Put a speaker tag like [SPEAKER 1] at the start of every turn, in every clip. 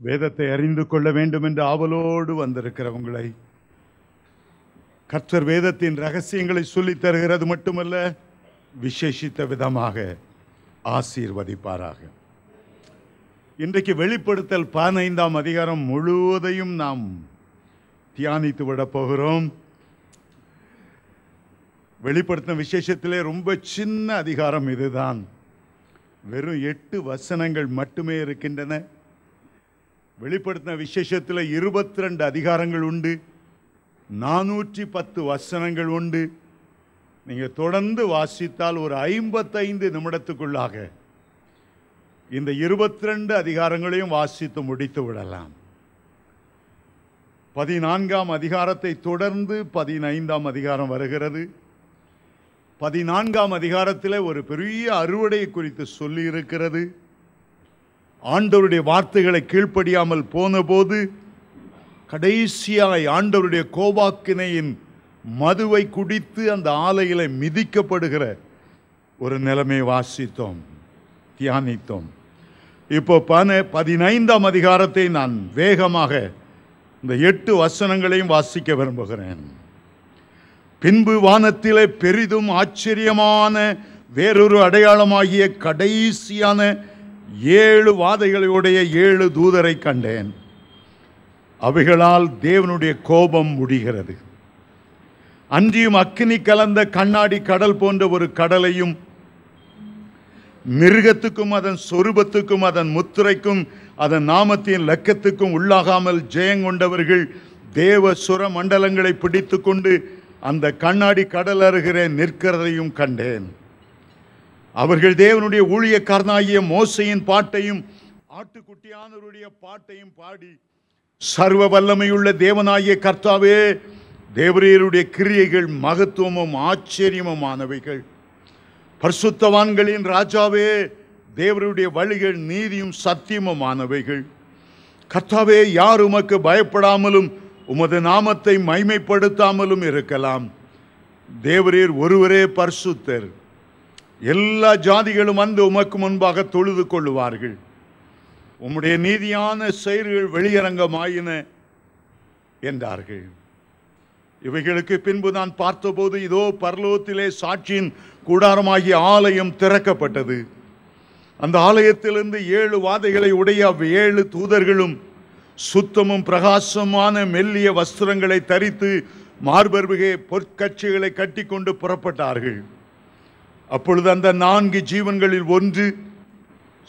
[SPEAKER 1] வேதத்தை அறிந்து கொள்ள வேண்டும் என்று ஆவலோடு வந்திருக்கிறவங்களை கர்த்தர் வேதத்தின் ரகசியங்களை சொல்லித் தருகிறது மட்டுமல்ல, விசேஷித்த விதமாக ஆசீர்வதிப்பாராக. இன்றைக்கு வெளிப்படுத்தல் 15ஆம் அதிகாரம் முழுவதையும் நாம் தியானித்து விட போகிறோம். வெளிப்படுத்தின விசேஷத்திலே ரொம்ப சின்ன அதிகாரம் இதுதான். வெறும் 8 வசனங்கள் மட்டுமே இருக்கின்றன. வெளிப்படுத்தின விசேஷத்தில் 22 அதிகாரங்கள் உண்டு, 410 வசனங்கள் உண்டு. நீங்கள் தொடர்ந்து வாசித்தால் ஒரு 55 நிமிடத்துக்குள்ளாக இந்த 22 அதிகாரங்களையும் வாசித்து முடித்து விடலாம். 14ஆம் அதிகாரத்தை தொடர்ந்து 15ஆம் அதிகாரம் வருகிறது. 14ஆம் அதிகாரத்தில் ஒரு பெரிய அறுவடை குறித்து சொல்லி இருக்கிறது. ஆண்டவருடைய வார்த்தைகளை கீழ்ப்படியாமல் போன போது கடைசியாய் ஆண்டவருடைய கோபாக்கினையின் மதுவை குடித்து அந்த ஆலையில மிதிக்கப்படுகிற ஒரு நிலைமை வாசித்தோம், தியானித்தோம். இப்போ 15ஆம் அதிகாரத்தை நான் வேகமாக இந்த 8 வசனங்களையும் வாசிக்க விரும்புகிறேன். பின்பு வானத்திலே பெரிதும் ஆச்சரியமான வேறொரு அடையாளமாகிய கடைசியான 7 வாதைகளுடைய 7 தூதரை கண்டேன். அவைகளால் தேவனுடைய கோபம் முடிகிறது. அன்றியும் அக்கினி கலந்த கண்ணாடி கடல் போன்ற ஒரு கடலையும் மிருகத்துக்கும் அதன் சொரூபத்துக்கும் அதன் முத்திரைக்கும் அதன் நாமத்தின் லக்கத்துக்கும் உள்ளாகாமல் ஜெயங்கொண்டவர்கள் தேவ சுர மண்டலங்களை பிடித்து கொண்டு அந்த கண்ணாடி கடல் அருகிற நிற்கிறதையும் கண்டேன். அவர்கள் தேவனுடைய ஊழியக்காரனாகிய மோசையின் பாட்டையும் ஆட்டுக்குட்டியானவருடைய பாட்டையும் பாடி, சர்வ வல்லமையுள்ள தேவனாகிய கர்த்தாவே, தேவரீருடைய கிரியைகள் மகத்துவமும் ஆச்சரியமுமானவைகள். பரிசுத்தவான்களின் ராஜாவே, தேவருடைய வழிகள் நீதியும் சத்தியமுமானவைகள். கர்த்தாவே, யார் உமக்கு பயப்படாமலும் உமது நாமத்தை மைமைப்படுத்தாமலும் இருக்கலாம்? தேவரீர் ஒருவரே பரிசுத்தர். எல்லா ஜாதிகளும் வந்து உமக்கு முன்பாக தொழுது கொள்ளுவார்கள். உம்முடைய நீதியான செயல்கள் வெளியரங்கமாயின என்றார்கள். இவைகளுக்கு பின்பு நான் பார்த்தபோது, இதோ பரலோகத்திலே சாட்சியின் கூடாரமாகிய ஆலயம் திறக்கப்பட்டது. அந்த ஆலயத்திலிருந்து 7 வாதைகளை உடைய 7 தூதர்களும் சுத்தமும் பிரகாசமான மெல்லிய வஸ்திரங்களை தரித்து மார்பருகே பொற்கட்சிகளை கட்டி கொண்டு புறப்பட்டார்கள். அப்பொழுது அந்த 4 ஜீவன்களில் ஒன்று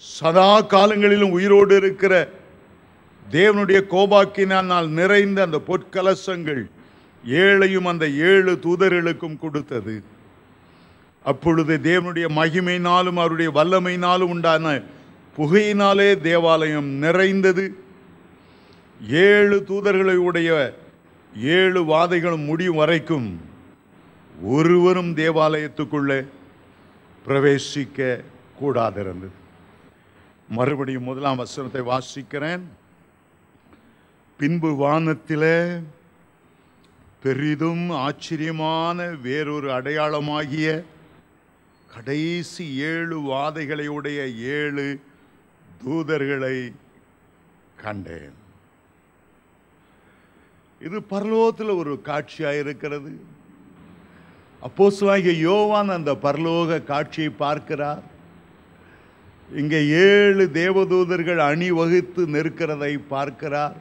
[SPEAKER 1] சதா காலங்களிலும் உயிரோடு இருக்கிற தேவனுடைய கோபாக்கினால் நிறைந்த அந்த பொற்கலசங்கள் 7ஐயும் அந்த 7 தூதர்களுக்கும் கொடுத்தது. அப்பொழுது தேவனுடைய மகிமையினாலும் அவருடைய வல்லமையினாலும் உண்டான புகையினாலே தேவாலயம் நிறைந்தது. 7 தூதர்களை உடைய 7 வாதைகளும் முடியும் வரைக்கும் ஒருவரும் தேவாலயத்துக்குள்ளே பிரவேசிக்க கூடாதிருந்தது. மறுபடியும் 1ஆம் வசனத்தை வாசிக்கிறேன். பின்பு வானத்திலே பெரிதும் ஆச்சரியமான வேறொரு அடையாளமாகிய கடைசி 7 வாதைகளை உடைய 7 தூதர்களை கண்டேன். இது பரலோகத்தில் ஒரு காட்சியாக இருக்கிறது. அப்போஸ்தலனாகிய யோவான் அந்த பரலோக காட்சியை பார்க்கிறார். இங்கே 7 தேவதூதர்கள் அணிவகுத்து நிற்கிறதை பார்க்கிறார்.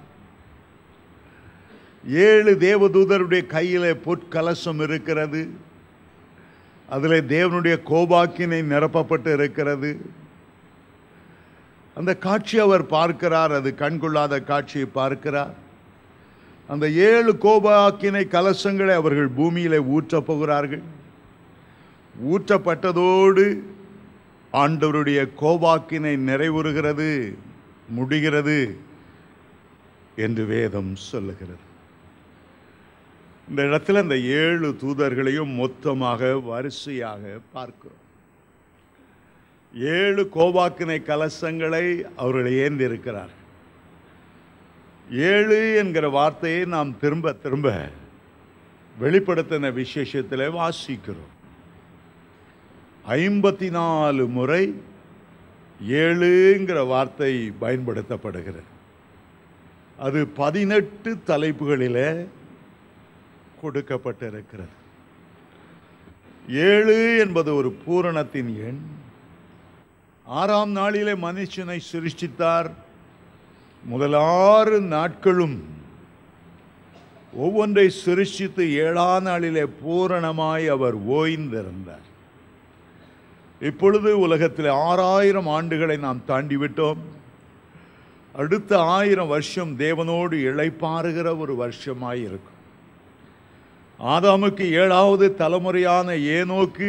[SPEAKER 1] 7 தேவதூதருடைய கையில் பொற்கலசம் இருக்கிறது. அதில் தேவனுடைய கோபாக்கினை நிரப்பப்பட்டு இருக்கிறது. அந்த காட்சி அவர் பார்க்கிறார். அது கண்கொள்ளாத காட்சியை பார்க்கிறார். அந்த 7 கோபாக்கினை கலசங்களை அவர்கள் பூமியிலே ஊற்றப் போகிறார்கள். ஊற்றப்பட்டதோடு ஆண்டவருடைய கோபாக்கினை நிறைவுறுகிறது, முடிகிறது என்று வேதம் சொல்லுகிறது. இந்த இடத்துல இந்த 7 தூதர்களையும் மொத்தமாக வரிசையாக பார்க்கிறோம். 7 கோபாக்கினை கலசங்களை அவர்கள் ஏந்திருக்கிறார்கள். 7 என்கிற வார்த்தையை நாம் திரும்ப திரும்ப வெளிப்படுத்தின விசேஷத்தில் வாசிக்கிறோம். 54 முறை 7ங்கிற வார்த்தை பயன்படுத்தப்படுகிறது. அது 18 தலைப்புகளிலே கொடுக்கப்பட்டிருக்கிறது. 7 என்பது ஒரு பூரணத்தின் எண். 6ஆம் நாளிலே மனுஷனை சிருஷ்டித்தார். முதல் 6 நாட்களும் ஒவ்வொன்றை சிருஷ்டித்து 7ஆம் நாளிலே பூரணமாய் அவர் ஓய்ந்திருந்தார். இப்பொழுது உலகத்தில் 6000 ஆண்டுகளை நாம் தாண்டிவிட்டோம். அடுத்த 1000 வருஷம் தேவனோடு இளைப்பாறுகிற ஒரு வருஷமாய் இருக்கும். ஆதாமுக்கு 7வது தலைமுறையான ஏனோக்கு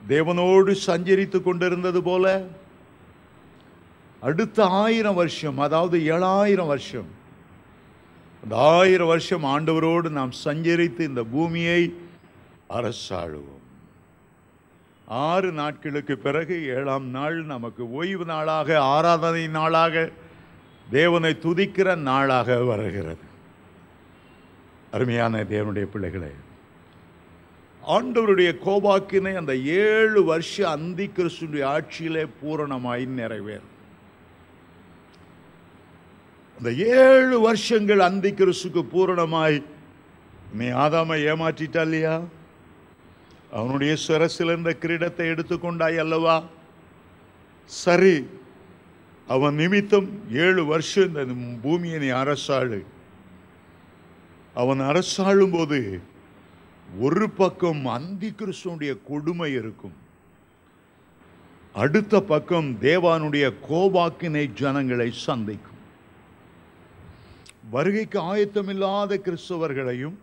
[SPEAKER 1] தேவனோடு சஞ்சரித்து கொண்டிருந்தது போல அடுத்த 1000 வருஷம், அதாவது 7000 வருஷம், அந்த 1000 வருஷம் ஆண்டவரோடு நாம் சஞ்சரித்து இந்த பூமியை அரசாளுவோம். 6 நாட்களுக்கு பிறகு 7ஆம் நாள் நமக்கு ஓய்வு நாளாக, ஆராதனை நாளாக, தேவனை துதிக்கிற நாளாக வருகிறது. அருமையான தேவனுடைய பிள்ளைகளே, ஆண்டவருடைய கோபாக்கினை அந்த 7 வருஷ அந்தி கிறிஸ்துவின் ஆட்சியிலே பூரணமாய் நிறைவேறும். அந்த 7 வருஷங்கள் அந்தி கிறிஸ்துக்கு பூரணமாய் நீ ஆதாமை ஏமாற்றிட்டா இல்லையா? அவனுடைய சிரசில் இருந்த கிரீடத்தை எடுத்துக்கொண்டாய் அல்லவா? சரி, அவன் நிமித்தம் 7 வருஷம் இந்த பூமியை நீ அரசாளு. அவன் அரசாளும் போது ஒரு பக்கம் அந்தி கிறிஸ்துவுடைய கொடுமை இருக்கும், அடுத்த பக்கம் தேவானுடைய கோபாக்கினை ஜனங்களை சந்திக்கும். வருகைக்கு ஆயத்தமில்லாத கிறிஸ்தவர்களையும்,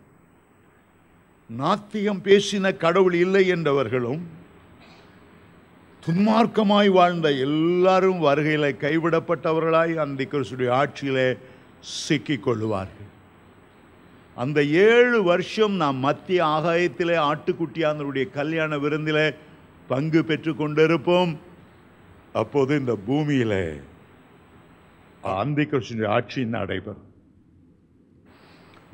[SPEAKER 1] நாத்தியம் பேசின கடவுள் இல்லை என்றவர்களும், துன்மார்க்கமாய் வாழ்ந்த எல்லாரும் வருகையில கைவிடப்பட்டவர்களாய் அந்தி கிறிஸ்துவின் ஆட்சியிலே சிக்கிக் கொள்ளுவார்கள். அந்த 7 வருஷம் நாம் மத்திய ஆகாயத்திலே ஆட்டுக்குட்டியானவருடைய கல்யாண விருந்திலே பங்கு பெற்று கொண்டிருப்போம். அப்போது இந்த பூமியிலே அந்தி கிறிஸ்துவின் ஆட்சி நடைபெறும்.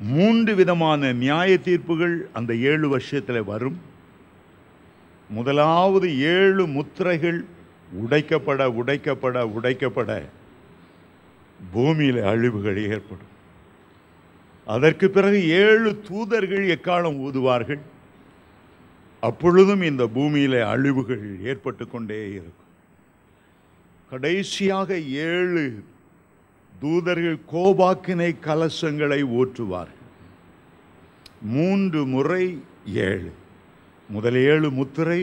[SPEAKER 1] 3 விதமான நியாய தீர்ப்புகள் அந்த 7 வருஷத்தில் வரும். முதலாவது 7 முத்திரைகள் உடைக்கப்பட உடைக்கப்பட உடைக்கப்பட பூமியில் அழிவுகள் ஏற்படும். அதற்கு பிறகு 7 தூதர்கள் எக்காலம் ஊதுவார்கள். அப்பொழுதும் இந்த பூமியிலே அழிவுகள் ஏற்பட்டு கொண்டே இருக்கும். கடைசியாக 7 தூதர்கள் கோபாக்கினை கலசங்களை ஊற்றுவார்கள். 3 முறை 7. முதல் 7 முத்திரை,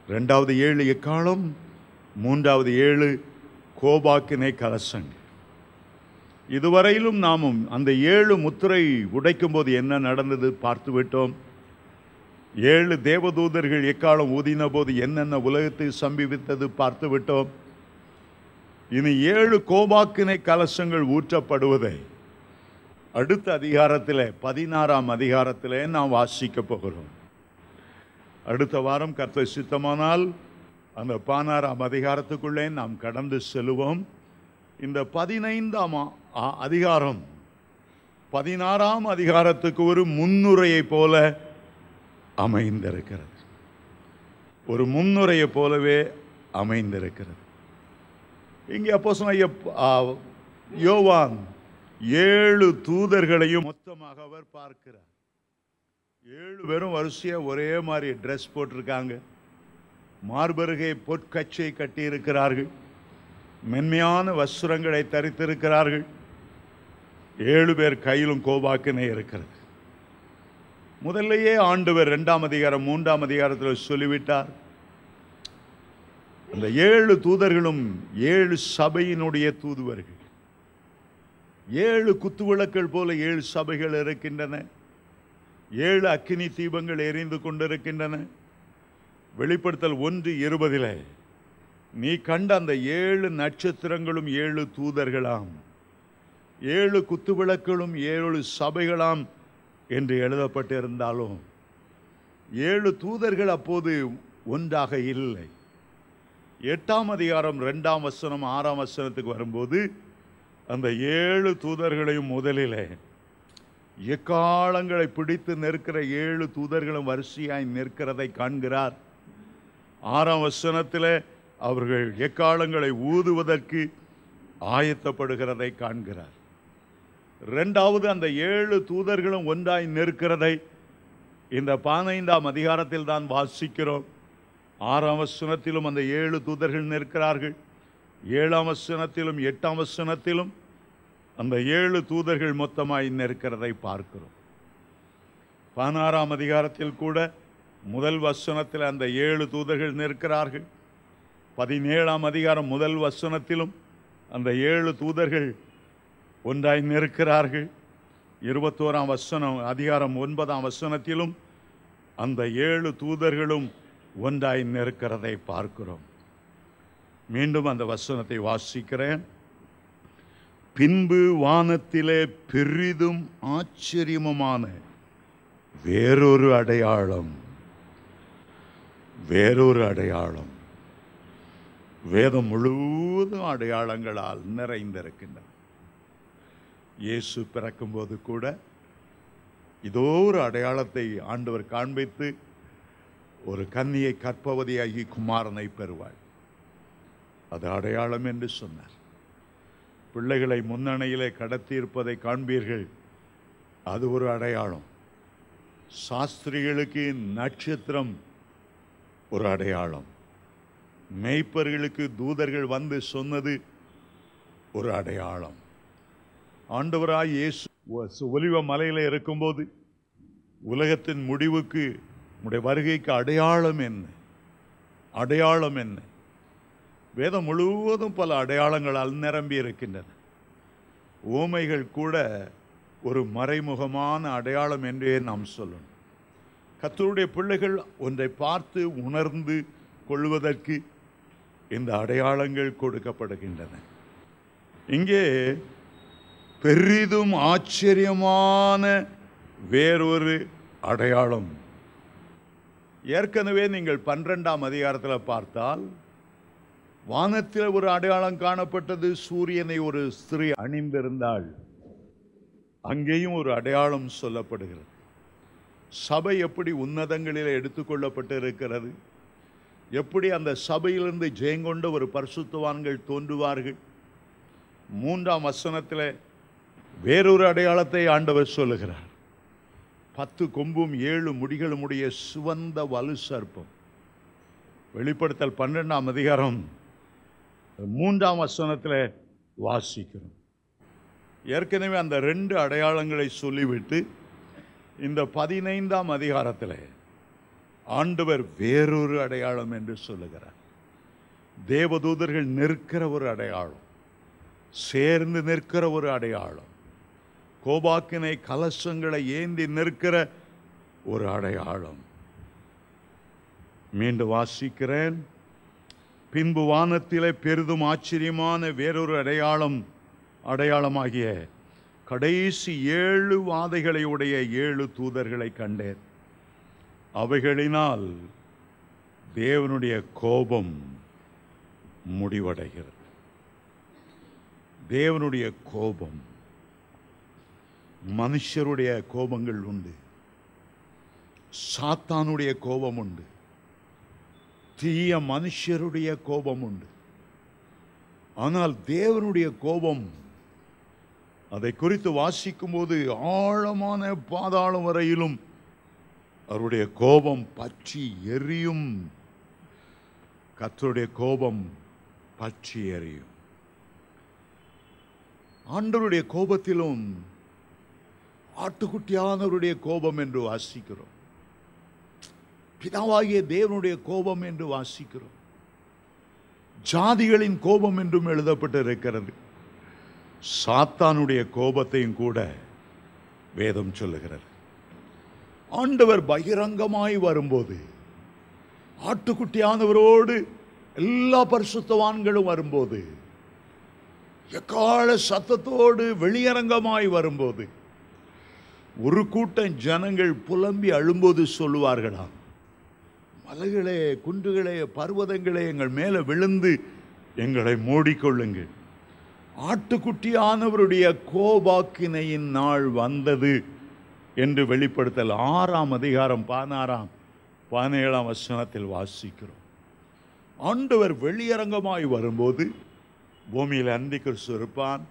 [SPEAKER 1] 2வது 7 எக்காலம், 3வது 7 கோபாக்கினை கலசங்கள். இதுவரையிலும் நாமும் அந்த 7 முத்திரை உடைக்கும் போது என்ன நடந்தது பார்த்து விட்டோம். 7 தேவதூதர்கள் எக்காலம் ஊதின போது என்னென்ன உலகத்தை சம்பவித்தது பார்த்து விட்டோம். இனி 7 கோபாக்கினை கலசங்கள் ஊற்றப்படுவதை அடுத்த அதிகாரத்தில் 16ஆம் அதிகாரத்திலே நாம் வாசிக்க போகிறோம். அடுத்த வாரம் கர்த்தர் சித்தமானால் அந்த 16ஆம் அதிகாரத்துக்குள்ளே நாம் கடந்து செல்வோம். இந்த 15ஆம் அதிகாரம் 16ஆம் அதிகாரத்துக்கு ஒரு முன்னுரையை போல அமைந்திருக்கிறது. ஒரு முன்னுரையை போலவே அமைந்திருக்கிறது. இங்கே அப்போஸ்தலனாகிய யோவான் 7 தூதர்களையும் மொத்தமாக அவர் பார்க்கிறார். 7 பேரும் வரிசையா ஒரே மாதிரி ட்ரெஸ் போட்டிருக்காங்க. மார்பருகே பொற்கச்சை கட்டி இருக்கிறார்கள். மென்மையான வஸ்திரங்களை தரித்திருக்கிறார்கள். 7 பேர் கையிலும் கோபாக்கினை இருக்கிறது. முதல்லையே ஆண்டவர் 2ஆம் அதிகாரம் 3ஆம் அதிகாரத்தில் சொல்லிவிட்டார். அந்த 7 தூதர்களும் 7 சபையினுடைய தூதுவர்கள். 7 குத்துவிளக்குகள் போல 7 சபைகள் இருக்கின்றன. 7 அக்கினி தீபங்கள் எரிந்து கொண்டிருக்கின்றன. வெளிப்படுத்தல் 1:20 நீ கண்ட அந்த 7 நட்சத்திரங்களும் 7 தூதர்களாம், 7 குத்துவிளக்குகளும் 7 சபைகளாம் என்று எழுதப்பட்டிருந்தாலும் 7 தூதர்கள் அப்போது ஒன்றாக இல்லை. 8ஆம் அதிகாரம் 2ஆம் வசனம் 6ஆம் வசனத்துக்கு வரும்போது அந்த 7 தூதர்களையும் முதலிலே எக்காலங்களை பிடித்து நிற்கிற 7 தூதர்களும் வரிசையாய் நிற்கிறதை காண்கிறார். 6ஆம் வசனத்தில் அவர்கள் எக்காலங்களை ஊதுவதற்கு ஆயத்தப்படுகிறதை காண்கிறார். இரண்டாவது, அந்த 7 தூதர்களும் ஒன்றாய் நிற்கிறதை இந்த 15ஆம் அதிகாரத்தில் தான் வாசிக்கிறோம். 6ஆம் வசனத்திலும் அந்த 7 தூதர்கள் நிற்கிறார்கள். 7ஆம் வசனத்திலும் 8ஆம் வசனத்திலும் அந்த 7 தூதர்கள் மொத்தமாய் நிற்கிறதை பார்க்கிறோம். 16ஆம் அதிகாரத்தில் கூட முதல் வசனத்தில் அந்த 7 தூதர்கள் நிற்கிறார்கள். 17ஆம் அதிகாரம் முதல் வசனத்திலும் அந்த 7 தூதர்கள் ஒன்றாய் நிற்கிறார்கள். 21ஆம் அதிகாரம் 9ஆம் வசனத்திலும் அந்த 7 தூதர்களும் ஒன்றாய் நிற்கிறதை பார்க்கிறோம். மீண்டும் அந்த வசனத்தை வாசிக்கிறேன். பின்பு வானத்திலே பெரிதும் ஆச்சரியமுமான வேறொரு அடையாளம், வேறொரு அடையாளம். வேதம் முழுவதும் அடையாளங்களால் நிறைந்திருக்கின்றன. இயேசு பிறக்கும்போது கூட இதோ ஒரு அடையாளத்தை ஆண்டவர் காண்பித்து, ஒரு கன்னியை கற்பவதியாகி குமாரனை பெறுவாள். அது அடையாளம் என்று சொன்னார். பிள்ளைகளை முன்னணையிலே கடத்தியிருப்பதை காண்பீர்கள், அது ஒரு அடையாளம். சாஸ்திரிகளுக்கு நட்சத்திரம் ஒரு அடையாளம். மேய்ப்பர்களுக்கு தூதர்கள் வந்து சொன்னது ஒரு அடையாளம். ஆண்டவராய் இயேசு ஒலிவ மலையில் இருக்கும்போது உலகத்தின் முடிவுக்கு, உடைய வருகைக்கு அடையாளம் என்ன, அடையாளம் என்ன? வேதம் முழுவதும் பல அடையாளங்களால் நிரம்பி இருக்கின்றன. ஓமைகள் கூட ஒரு மறைமுகமான அடையாளம் என்றே நாம் சொல்லணும். கர்த்தருடைய பிள்ளைகள் ஒன்றை பார்த்து உணர்ந்து கொள்வதற்கு இந்த அடையாளங்கள் கொடுக்கப்படுகின்றன. இங்கே பெரிதும் ஆச்சரியமான வேறொரு அடையாளம். ஏற்கனவே நீங்கள் 12ஆம் அதிகாரத்தில் பார்த்தால் வானத்தில் ஒரு அடையாளம் காணப்பட்டது. சூரியனை ஒரு ஸ்திரீ அணிந்திருந்தாள். அங்கேயும் ஒரு அடையாளம் சொல்லப்படுகிறது. சபை எப்படி உன்னதங்களில் எடுத்துக்கொள்ளப்பட்டு இருக்கிறது, எப்படி அந்த சபையிலிருந்து ஜெயங்கொண்ட ஒரு பரிசுத்தவான்கள் தோன்றுவார்கள். 3ஆம் வசனத்தில் வேறொரு அடையாளத்தை ஆண்டவர் சொல்லுகிறார். 10 கொம்பும் 7 முடிகளும் உடைய சிவந்த வலு சர்ப்பம். வெளிப்படுத்தல் 12ஆம் அதிகாரம் 3ஆம் வசனத்தில் வாசிக்கிறோம். ஏற்கனவே அந்த 2 அடையாளங்களை சொல்லிவிட்டு இந்த 15ஆம் அதிகாரத்தில் ஆண்டவர் வேறொரு அடையாளம் என்று சொல்லுகிறார். தேவதூதர்கள் நிற்கிற ஒரு அடையாளம், சேர்ந்து நிற்கிற ஒரு அடையாளம், கோபாக்கினை கலசங்களை ஏந்தி நிற்கிற ஒரு அடையாளம். மீண்டும் வாசிக்கிறேன். பின்பு வானத்திலே பெரிதும் ஆச்சரியமான வேறொரு அடையாளமாகிய கடைசி 7 வாதைகளை உடைய 7 தூதர்களை கண்டேன். அவைகளினால் தேவனுடைய கோபம் முடிவடைகிறது. தேவனுடைய கோபம். மனுஷருடைய கோபங்கள் உண்டு, சாத்தானுடைய கோபம் உண்டு, தீய மனுஷருடைய கோபம் உண்டு. ஆனால் தேவனுடைய கோபம், அதை குறித்து வாசிக்கும் போது ஆழமான பாதாளம் வரையிலும் அவருடைய கோபம் பற்றி எரியும். கர்த்தருடைய கோபம் பற்றி எரியும். ஆண்டவருடைய கோபத்திலும் ஆட்டுக்குட்டியானவருடைய கோபம் என்று வாசிக்கிறோம். பிதாவாகிய தேவனுடைய கோபம் என்று வாசிக்கிறோம். ஜாதிகளின் கோபம் என்றும் எழுதப்பட்டிருக்கிறது. சாத்தானுடைய கோபத்தையும் கூட வேதம் சொல்லுகிறது. ஆண்டவர் பகிரங்கமாய் வரும்போது, ஆட்டுக்குட்டியானவரோடு எல்லா பரிசுத்தவான்களும் வரும்போது, எக்கால சத்தத்தோடு வெளியரங்கமாய் வரும்போது, ஒரு கூட்டம் ஜனங்கள் புலம்பி அழும்போது சொல்லுவார்களாம், மலைகளே, குன்றுகளே, பர்வதங்களே, எங்கள் மேலே விழுந்து எங்களை மூடிக்கொள்ளுங்கள். ஆட்டுக்குட்டியானவருடைய கோபாக்கினையின் நாள் வந்தது என்று வெளிப்படுத்தல் 6ஆம் அதிகாரம் 16ஆம் 17ஆம் வசனத்தில் வாசிக்கிறோம். ஆண்டவர் வெளியரங்கமாய் வரும்போது பூமியில் அந்தி கிறிஸ்து இருப்பான்,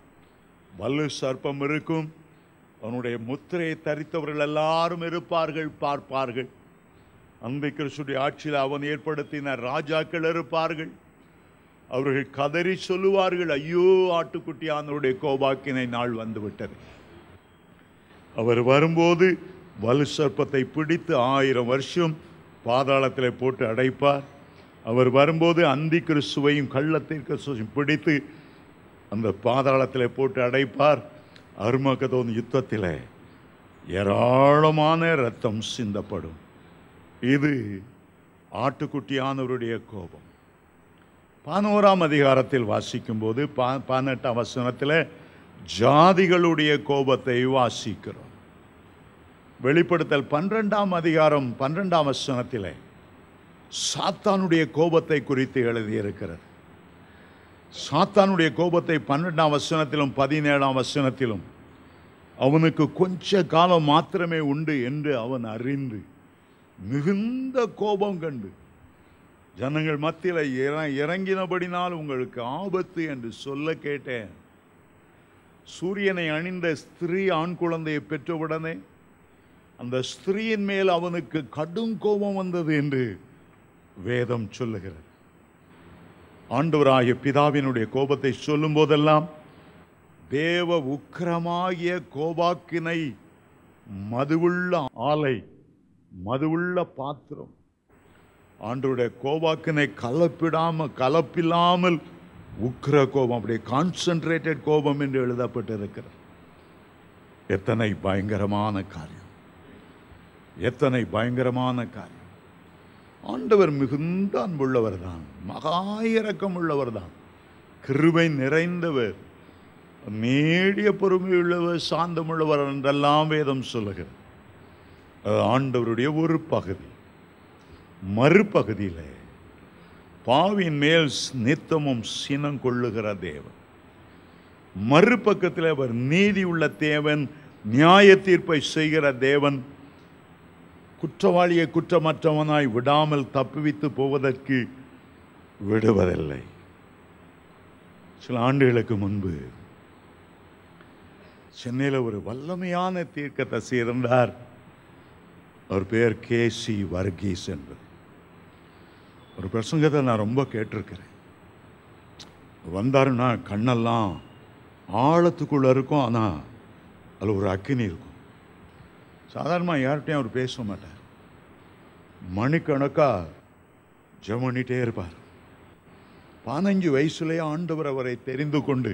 [SPEAKER 1] வலு சர்ப்பம் இருக்கும், அவனுடைய முத்திரையை தரித்தவர்கள் எல்லாரும் இருப்பார்கள், பார்ப்பார்கள். அந்தி கிறிஸ்துடைய ஆட்சியில் அவன் ஏற்படுத்தின ராஜாக்கள் இருப்பார்கள். அவர்கள் கதறி சொல்லுவார்கள், ஐயோ ஆட்டுக்குட்டியானவருடைய கோபாக்கினை நாள் வந்துவிட்டது. அவர் வரும்போது வலு சர்ப்பத்தை பிடித்து 1000 வருஷம் பாதாளத்தில் போட்டு அடைப்பார். அவர் வரும்போது அந்தி கிறிஸ்துவையும் கள்ளத்தீர்க்கதரிசியையும் பிடித்து அந்த பாதாளத்தில் போட்டு அடைப்பார். அர்மகதோன் யுத்தத்தில் ஏராளமான இரத்தம் சிந்தப்படும். இது ஆட்டுக்குட்டியானவருடைய கோபம். 11ஆம் அதிகாரத்தில் வாசிக்கும் போது 18ஆம் வசனத்தில் ஜாதிகளுடைய கோபத்தை வாசிக்கிறோம். வெளிப்படுத்தல் 12ஆம் அதிகாரம் 12ஆம் வசனத்தில் சாத்தானுடைய கோபத்தை குறித்து எழுதியிருக்கிறது. சாத்தானுடைய கோபத்தை 12ஆம் வசனத்திலும் 17ஆம் வசனத்திலும் அவனுக்கு கொஞ்ச காலம் மாத்திரமே உண்டு என்று அவன் அறிந்து மிகுந்த கோபம் கண்டு ஜனங்கள் மத்தியில் இறங்கினபடினால் உங்களுக்கு ஆபத்து என்று சொல்ல கேட்டேன். சூரியனை அணிந்த ஸ்திரீ ஆண் குழந்தையை பெற்றவுடனே அந்த ஸ்திரீயின் மேல் அவனுக்கு கடும் கோபம் வந்தது என்று வேதம் சொல்லுகிறது. ஆண்டவராகிய பிதாவினுடைய கோபத்தை சொல்லும் போதெல்லாம் தேவ உக்கிரமாகிய கோபாக்கினை மதுவுள்ள ஆலை, மதுவுள்ள பாத்திரம், ஆண்டவருடைய கோபாக்கினை கலப்பில்லாமல் உக்கிர கோபம், அப்படியே கான்சென்ட்ரேட்டட் கோபம் என்று எழுதப்பட்டிருக்கிறது. எத்தனை பயங்கரமான காரியம், எத்தனை பயங்கரமான காரியம். ஆண்டவர் மிகுந்த அன்புள்ளவர் தான், மகா இரக்கம் உள்ளவர் தான், கிருபை நிறைந்தவர், நீடிய பொறுமையுள்ளவர், சாந்தமுள்ளவர் என்றெல்லாம் வேதம் சொல்லுகிறது. ஆண்டவருடைய ஒரு பகுதி. மறுபகுதியில் பாவின் மேல் நித்தமும் சினம் கொள்ளுகிற தேவன். மறுபக்கத்தில் அவர் நீதி உள்ள தேவன், நியாய தீர்ப்பை செய்கிற தேவன். குற்றவாளியை குற்றமற்றவனாய் விடாமல் தப்புவித்து போவதற்கு விடுவதில்லை. சில ஆண்டுகளுக்கு முன்பு சென்னையில் ஒரு வல்லமையான தீர்க்கதரிசி இருந்தார். அவர் பேர் கேசி வர்கீஸ் என்பது. ஒரு பிரசங்கத்தை நான் ரொம்ப கேட்டிருக்கிறேன். வந்தாருன்னா கண்ணெல்லாம் ஆழத்துக்குள்ளே இருக்கும், ஆனால் அதில் ஒரு அக்கினி இருக்கும். சாதாரணமாக யார்கிட்டையும் அவர் பேச மாட்டார். மணிக்கணக்காக ஜெபம் பண்ணிட்டே இருப்பார். 15 வயசுலேயே ஆண்டவர் அவரை தெரிந்து கொண்டு,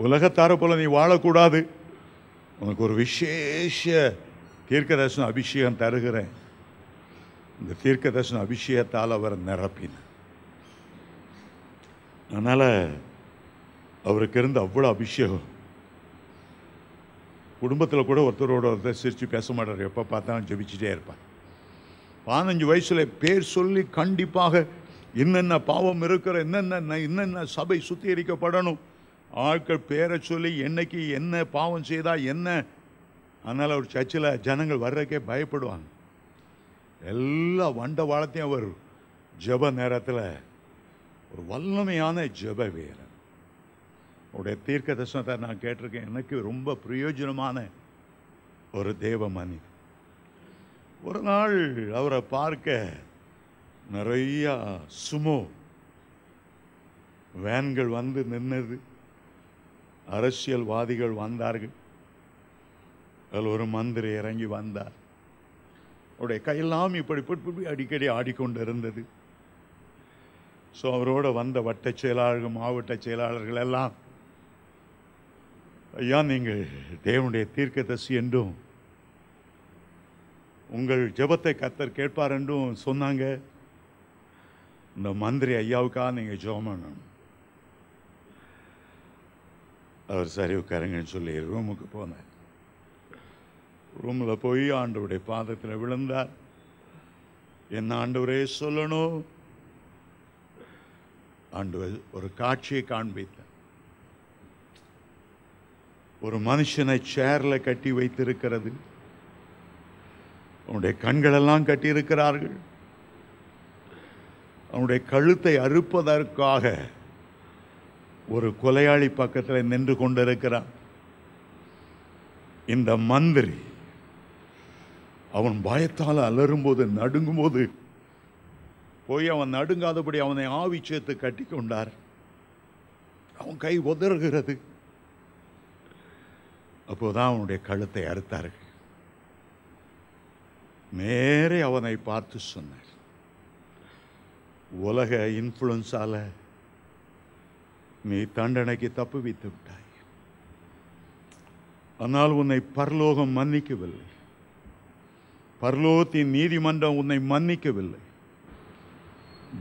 [SPEAKER 1] உலகத்தார போல நீ வாழக்கூடாது, உனக்கு ஒரு விசேஷ தீர்க்கதரிசன அபிஷேகம் தருகிறேன். இந்த தீர்க்கதரிசன அபிஷேகத்தால் அவர் நிரப்பினார். அதனால் அவருக்கு இருந்த அவ்வளோ அபிஷேகம். குடும்பத்தில் கூட ஒருத்தரோட ஒருத்தர் சிரித்து பேச மாட்டார், எப்போ பார்த்தாலும் ஜெபிச்சுட்டே இருப்பார். 15 வயசில் பேர் சொல்லி கண்டிப்பாக என்னென்ன பாவம் இருக்கிற, என்னென்ன சபை சுத்திகரிக்கப்படணும், ஆட்கள் பேரை சொல்லி என்னைக்கு என்ன பாவம் செய்தால் என்ன. அதனால் அவர் சர்ச்சில் ஜனங்கள் வர்றதுக்கே பயப்படுவாங்க. எல்லா வண்ட வாழத்தையும் அவர் ஜெப நேரத்தில் ஒரு வல்லமையான ஜெப வீரர். அவருடைய தீர்க்க தரிசனத்தை நான் கேட்டிருக்கேன். எனக்கு ரொம்ப பிரயோஜனமான ஒரு தேவ மனிதன். ஒரு நாள் அவரை பார்க்க நிறையா சுமோ வேன்கள் வந்து நின்னது. அரசியல்வாதிகள் வந்தார்கள். அதில் ஒரு மந்திரி இறங்கி வந்தார். அவருடைய கையெல்லாம் இப்படி அடிக்கடி ஆடிக்கொண்டு இருந்தது. ஸோ அவரோட வந்த வட்ட செயலாளர்கள், மாவட்ட செயலாளர்கள் எல்லாம், ஐயா நீங்கள் தேவனுடைய தீர்க்கதரிசி என்றும் உங்கள் ஜெபத்தை கர்த்தர் கேட்பார் என்றும் சொன்னாங்க. இந்த மந்திரி ஐயாவுக்காக நீங்கள் ஜெபம் பண்ணணும். அவர் சரி உட்காருங்கன்னு சொல்லி ரூமுக்கு போனார். ரூமில் போய் ஆண்டவருடைய பாதத்தில் விழுந்தார். என்ன ஆண்டவரே சொல்லணும்? ஆண்டவர் ஒரு காட்சியை காண்பித்தார். ஒரு மனுஷனை சேர்ல கட்டி வைத்திருக்கிறது. அவனுடைய கண்களெல்லாம் கட்டியிருக்கிறார்கள். அவனுடைய கழுத்தை அறுப்பதற்காக ஒரு கொலையாளி பக்கத்தில் நின்று கொண்டிருக்கிறான். இந்த மந்திரி அவன் பயத்தால் அலறும்போது, நடுங்கும்போது போய் அவன் நடுங்காதபடி அவனை ஆவி சேர்த்து கட்டி கொண்டார். அவன் கை உதறுகிறது. அப்போதான் அவனுடைய கழுத்தை அறுத்தார்கள். நேரே அவனை பார்த்து சொன்னார், உலக இன்ஃப்ளூயன்ஸால நீ தண்டனைக்கு தப்புவித்து விட்டாய். ஆனால் உன்னை பரலோகம் மன்னிக்கவில்லை. பரலோகத்தின் நீதிமன்றம் உன்னை மன்னிக்கவில்லை.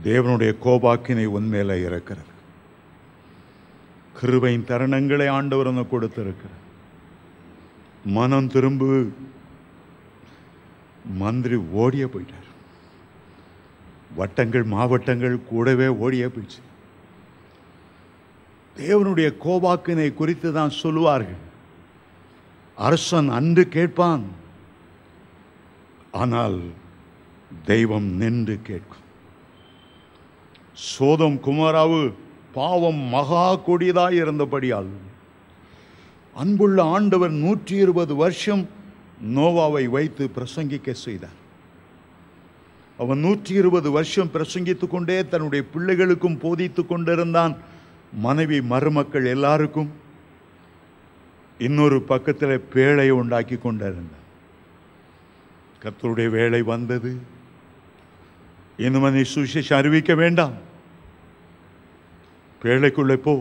[SPEAKER 1] தேவனுடைய கோபாக்கினை உன்மேல இருக்கிறது. கிருபையின் தருணங்களை ஆண்டவர் உனக்கு கொடுத்திருக்கிறார். மனம் திரும்பு. மந்திரி ஓடிய போயிட்டார். வட்டங்கள் மாவட்டங்கள் கூடவே ஓடிய போயிடுச்சு. தேவனுடைய கோபாக்கினை குறித்து தான் சொல்லுவார்கள். அரசன் அன்று கேட்பான், ஆனால் தெய்வம் நின்று கேட்கும். சோதம் குமாராவு பாவம் மகா கொடியதாய் இருந்தபடியால் அன்புள்ள ஆண்டவர் 120 வருஷம் நோவாவை வைத்து பிரசங்கிக்க செய்தார். அவன் 120 வருஷம் பிரசங்கித்துக் கொண்டே தன்னுடைய பிள்ளைகளுக்கும் போதித்துக் கொண்டிருந்தான். மனைவி மருமக்கள் எல்லாருக்கும். இன்னொரு பக்கத்தில் பேழையை உண்டாக்கி கொண்டிருந்தான். கர்த்தருடைய வேலை வந்தது. இன்னும் நீ சுவிசேஷம் அறிவிக்க வேண்டாம், பேழைக்குள்ளே போ.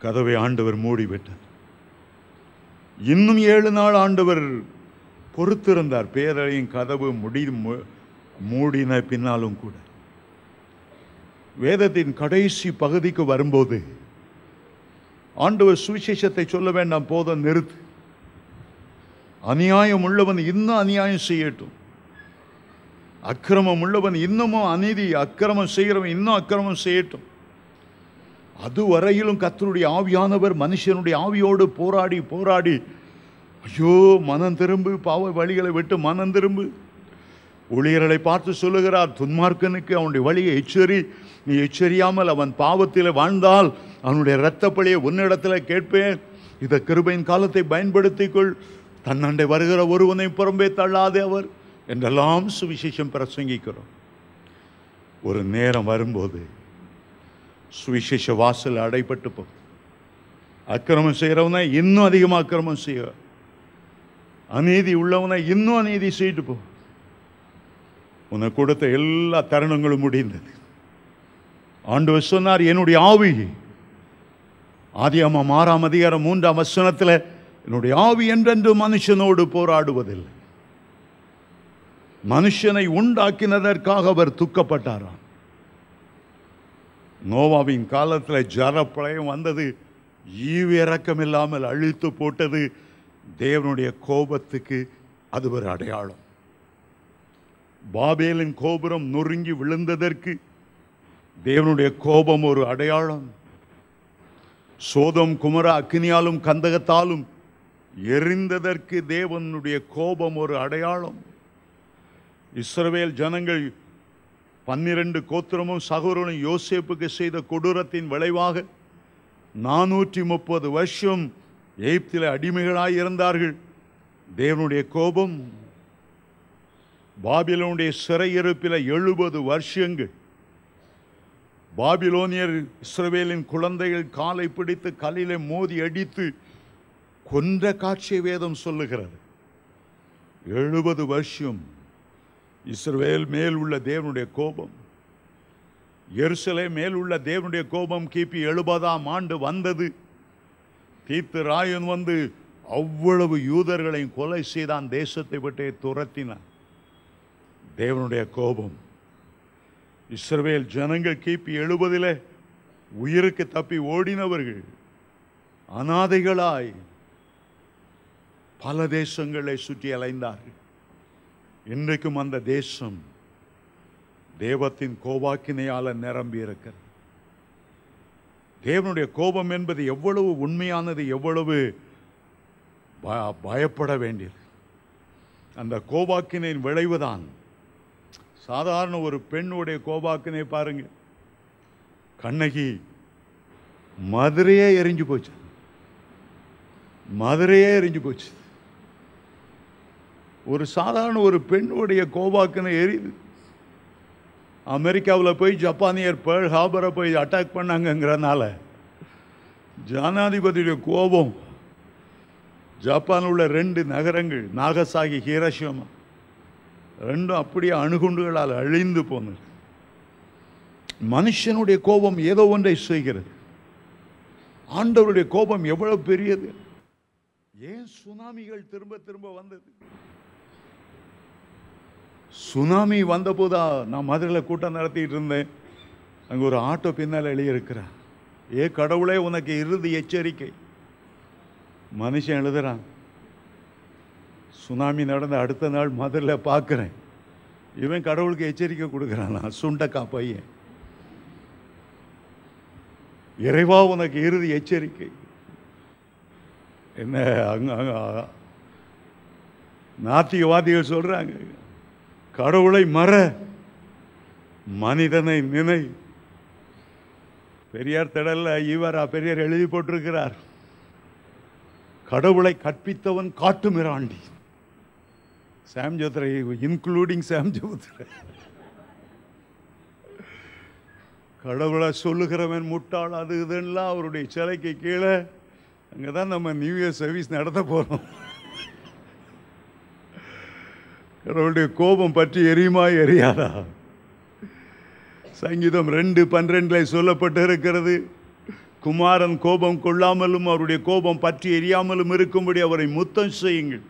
[SPEAKER 1] கதவை ஆண்டவர் மூடிவிட்டார். இன்னும் 7 நாள் ஆண்டவர் பொறுத்திருந்தார். பேழையின் கதவு மூடின பின்னாலும் கூட. வேதத்தின் கடைசி பகுதிக்கு வரும்போது ஆண்டவர் சுவிசேஷத்தை சொல்ல வேண்டாம், போதும் நிறுத்து. அநியாயம் உள்ளவன் இன்னும் அநியாயம் செய்யட்டும். அக்கிரமம் உள்ளவன் இன்னமும் அநீதி, அக்கிரமம் செய்கிறவன் இன்னும் அக்கிரமம் செய்யட்டும். அதுவரையிலும் கர்த்தருடைய ஆவியானவர் மனுஷனுடைய ஆவியோடு போராடி போராடி, ஐயோ மனம் திரும்பு, பாவ வழிகளை விட்டு மனம் திரும்பு. ஊழியர்களை பார்த்து சொல்லுகிறார், துன்மார்க்கனுக்கு அவனுடைய வழியை எச்சரி. நீ எச்சரியாமல் அவன் பாவத்தில் வாழ்ந்தால் அவனுடைய இரத்த பழியை உன்னிடத்தில் கேட்பேன். இந்த கிருபையின் காலத்தை பயன்படுத்திக்கொள். தன்னண்டை வருகிற ஒருவனை புறம்பே தள்ளாதே அவர் என்றெல்லாம் சுவிசேஷம் பிரசங்கிக்கிறோம். ஒரு நேரம் வரும்போது சுவிசேஷ வாசல் அடைபட்டு போ. அக்கிரமம் செய்கிறவனை இன்னும் அதிகமாக அக்கிரமம் செய்ய, அநீதி உள்ளவனை இன்னும் அநீதி செய்து போ. உனக்கு கொடுத்த எல்லா தருணங்களும் முடிந்தது. ஆண்டவர் சொன்னார், என்னுடைய ஆவி, ஆதியாகமம் 6ஆம் அதிகாரம் 3ஆம் வசனத்தில், என்னுடைய ஆவி என்றென்று மனுஷனோடு போராடுவதில்லை. மனுஷனை உண்டாக்கினதற்காக அவர் துக்கப்பட்டாராம். நோவாவின் காலத்தில் ஜலப்பிரளயம் வந்தது. ஈவு இரக்கம் இல்லாமல் அழித்து போட்டது. தேவனுடைய கோபத்துக்கு அது ஒரு அடையாளம். பாபேலின் கோபுரம் நொறுங்கி விழுந்ததற்கு தேவனுடைய கோபம் ஒரு அடையாளம். சோதம் குமரா அக்கினியாலும் கந்தகத்தாலும் எரிந்ததற்கு தேவனுடைய கோபம் ஒரு அடையாளம். இஸ்ரவேல் ஜனங்கள் 12 கோத்திரமும் சகோதரனும் யோசேப்புக்கு செய்த கொடூரத்தின் விளைவாக 430 வருஷம் எகிப்தில் அடிமைகளாய் இருந்தார்கள். தேவனுடைய கோபம். பாபிலோனுடைய சிறையிருப்பில் 70 வருஷங்கள் பாபிலோனியர் இஸ்ரவேலின் குழந்தைகள் காலை பிடித்து கல்லிலே மோதி அடித்து கொன்ற காட்சியை வேதம் சொல்லுகிறது. 70 வருஷம் இஸ்ரவேல் மேல் உள்ள தேவனுடைய கோபம், எருசலேம் மேல் உள்ள தேவனுடைய கோபம் கிபி 70ஆம் ஆண்டு வந்தது. தீத்து ராயன் வந்து அவ்வளவு யூதர்களையும் கொலை செய்தான், தேசத்தை விட்டே துரத்தினான். தேவனுடைய கோபம். இஸ்ரவேல் ஜனங்கள் கிபி 70 உயிருக்கு தப்பி ஓடினவர்கள் அநாதைகளாய் பல தேசங்களை சுற்றி அலைந்தார்கள். இன்றைக்கும் அந்த தேசம் தேவத்தின் கோபாக்கினையால் நிரம்பி இருக்கிறது. தேவனுடைய கோபம் என்பது எவ்வளவு உண்மையானது, எவ்வளவு பயப்பட வேண்டியது. அந்த கோபாக்கினையின் விளைவுதான். சாதாரண ஒரு பெண்ணுடைய கோபாக்கினை பாருங்க. கண்ணகி மதுரையே எரிஞ்சு போச்சு. மதுரையே எரிஞ்சு போச்சு. ஒரு சாதாரண ஒரு பெண்ணுடைய கோபாக்குன்னு எரியுது. அமெரிக்காவில் போய் ஜப்பானியர் பேர்ல் ஹார்பரை போய் அட்டாக் பண்ணாங்கங்கிறனால ஜனாதிபதியுடைய கோபம் ஜப்பானில் உள்ள 2 நகரங்கள் நாகசாகி, ஹிரோஷிமா ரெண்டும் அப்படியே அணுகுண்டுகளால் அழிந்து போனது. மனுஷனுடைய கோபம் ஏதோ ஒன்றை செய்கிறது. ஆண்டவருடைய கோபம் எவ்வளவு பெரியது! ஏன் சுனாமிகள் திரும்ப திரும்ப வந்தது? சுனாமி வந்தபோதா நான் மதுரையில் கூட்டம் நடத்திட்டு இருந்தேன். அங்கே ஒரு ஆட்டோ பின்னால் எழுதியிருக்கிறான், ஏ கடவுளே உனக்கு இறுதி எச்சரிக்கை. மனுஷன் எழுதுறான். சுனாமி நடந்த அடுத்த நாள் மதுரையில் பார்க்குறேன், இவன் கடவுளுக்கு எச்சரிக்கை கொடுக்குறான். சுண்டக்கா பையன், இறைவா உனக்கு இறுதி எச்சரிக்கை. என்ன நாத்திகவாதிகள் சொல்றாங்க, கடவுளை மற, மனிதனை நினை. பெரியார் திடல்ல ஈவரா பெரியார் எழுதி போட்டிருக்கிறார், கடவுளை கற்பித்தவன் காட்டு மிராண்டி. சாம் ஜோத்ரே, இன்க்ளூடிங் சாம் ஜோத்ரே. கடவுளை சொல்லுகிறவன் முட்டாள், அது இதுலாம் அவருடைய சிலைக்கு கீழே. அங்கே தான் நம்ம நியூ இயர் சர்வீஸ் நடத்த போகிறோம். கடவுளுடைய கோபம் பற்றி எரியுமா எரியாதா? சங்கீதம் 2:12 சொல்லப்பட்டு இருக்கிறது, குமாரன் கோபம் கொள்ளாமலும் அவருடைய கோபம் பற்றி எரியாமலும் இருக்கும்படி அவரை முத்தம் செய்யுங்கள்.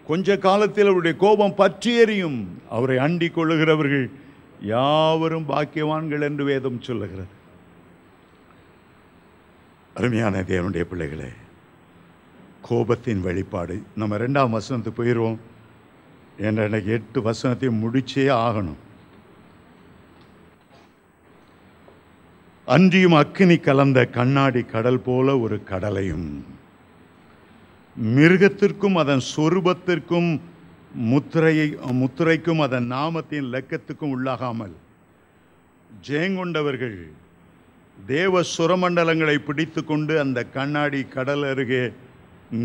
[SPEAKER 1] கொஞ்ச காலத்தில் அவருடைய கோபம் பற்றி எரியும். அவரை அண்டிக் கொள்ளுகிறவர்கள் யாவரும் பாக்கியவான்கள் என்று வேதம் சொல்லுகிறது. அருமையான தேவனுடைய பிள்ளைகளே, கோபத்தின் வெளிப்பாடு. நம்ம 2ஆம் வசனத்துக்கு போயிடுவோம். என்ற எனக்கு 8 வசனத்தையும் முடிச்சே ஆகணும். அன்றியும் அக்கினி கலந்த கண்ணாடி கடல் போல ஒரு கடலையும், மிருகத்திற்கும் அதன் சொரூபத்திற்கும் முத்திரைக்கும் அதன் நாமத்தின் லக்கத்துக்கும் உள்ளாகாமல் ஜெயங்கொண்டவர்கள் தேவ சுரமண்டலங்களை பிடித்து கொண்டு அந்த கண்ணாடி கடல் அருகே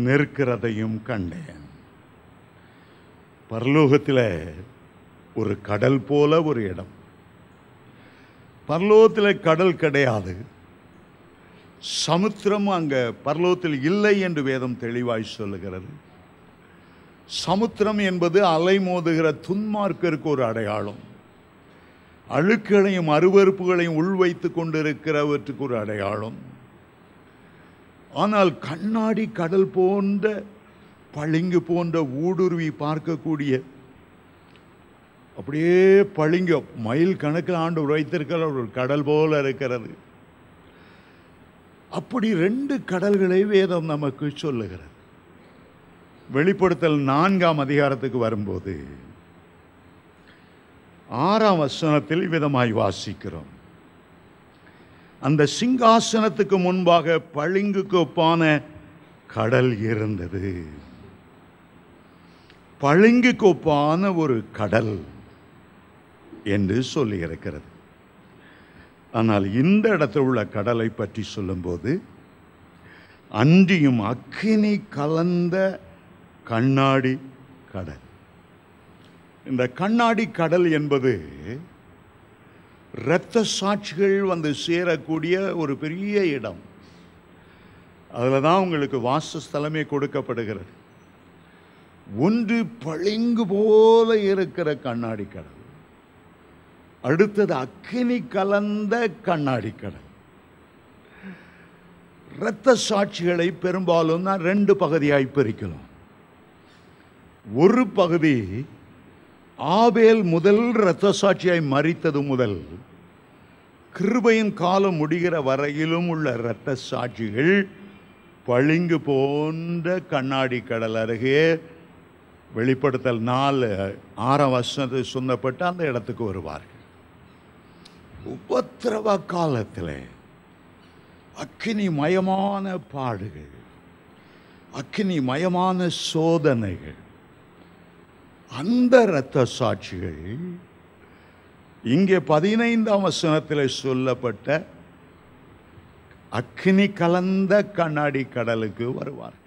[SPEAKER 1] நிற்கிறதையும் கண்டேன். பரலோகத்தில் ஒரு கடல் போல ஒரு இடம். பரலோகத்தில் கடல் கிடையாது, சமுத்திரம் அங்கே பரலோகத்தில் இல்லை என்று வேதம் தெளிவாய் சொல்லுகிறது. சமுத்திரம் என்பது அலைமோதுகிற துன்மார்க்கருக்கு ஒரு அடையாளம், அழுக்குகளையும் அருவருப்புகளையும் உள்வைத்து கொண்டிருக்கிறவற்றுக்கு ஒரு அடையாளம். ஆனால் கண்ணாடி கடல் போன்ற, பளிங்கு போன்ற, ஊடுருவி பார்க்கக்கூடிய, அப்படியே பளிங்கு மைல் கணக்கில் ஆண்டு வைத்திருக்கிற ஒரு கடல் போல இருக்கிறது. அப்படி 2 கடல்களை வேதம் நமக்கு சொல்லுகிறது. வெளிப்படுத்தல் 4ஆம் அதிகாரத்துக்கு வரும்போது 6ஆம் வசனத்தில் விதமாய் வாசிக்கிறோம், அந்த சிங்காசனத்துக்கு முன்பாக பளிங்குக்கு ஒப்பான கடல் இருந்தது. பளிங்குக்கு ஒப்பான ஒரு கடல் என்று சொல்லி இருக்கிறது. ஆனால் இந்த இடத்தில் உள்ள கடலை பற்றி சொல்லும்போது, அன்றியும் அக்கினி கலந்த கண்ணாடி கடல். இந்த கண்ணாடி கடல் என்பது இரத்த சாட்சிகள் வந்து சேரக்கூடிய ஒரு பெரிய இடம். அதில் தான் உங்களுக்கு வாசஸ்தலமே கொடுக்கப்படுகிறது. ஒன்று பளிங்கு போல இருக்கிற கண்ணாடி கடல், அடுத்தது அக்கினி கலந்த கண்ணாடி கடல். இரத்த சாட்சிகளை பெரும்பாலும் நான் 2 பகுதியாய் பிரிக்கலாம். ஒரு பகுதி ஆபேல் முதல் இரத்த சாட்சியாய் மரித்தது முதல் கிருபையின் காலம் முடிகிற வரையிலும் உள்ள இரத்த சாட்சிகள் பளிங்கு போன்ற கண்ணாடி கடல் அருகே வெளிப்படுத்தல் 4:6 வசனத்தில் சொன்னப்பட்ட அந்த இடத்துக்கு வருவார்கள். உபத்திரவ காலத்தில் அக்கினி மயமான பாடுகள், அக்கினி மயமான சோதனைகள், அந்த இரத்த சாட்சிகள் இங்கே 15ஆம் வசனத்தில் சொல்லப்பட்ட அக்கினி கலந்த கண்ணாடி கடலுக்கு வருவார்.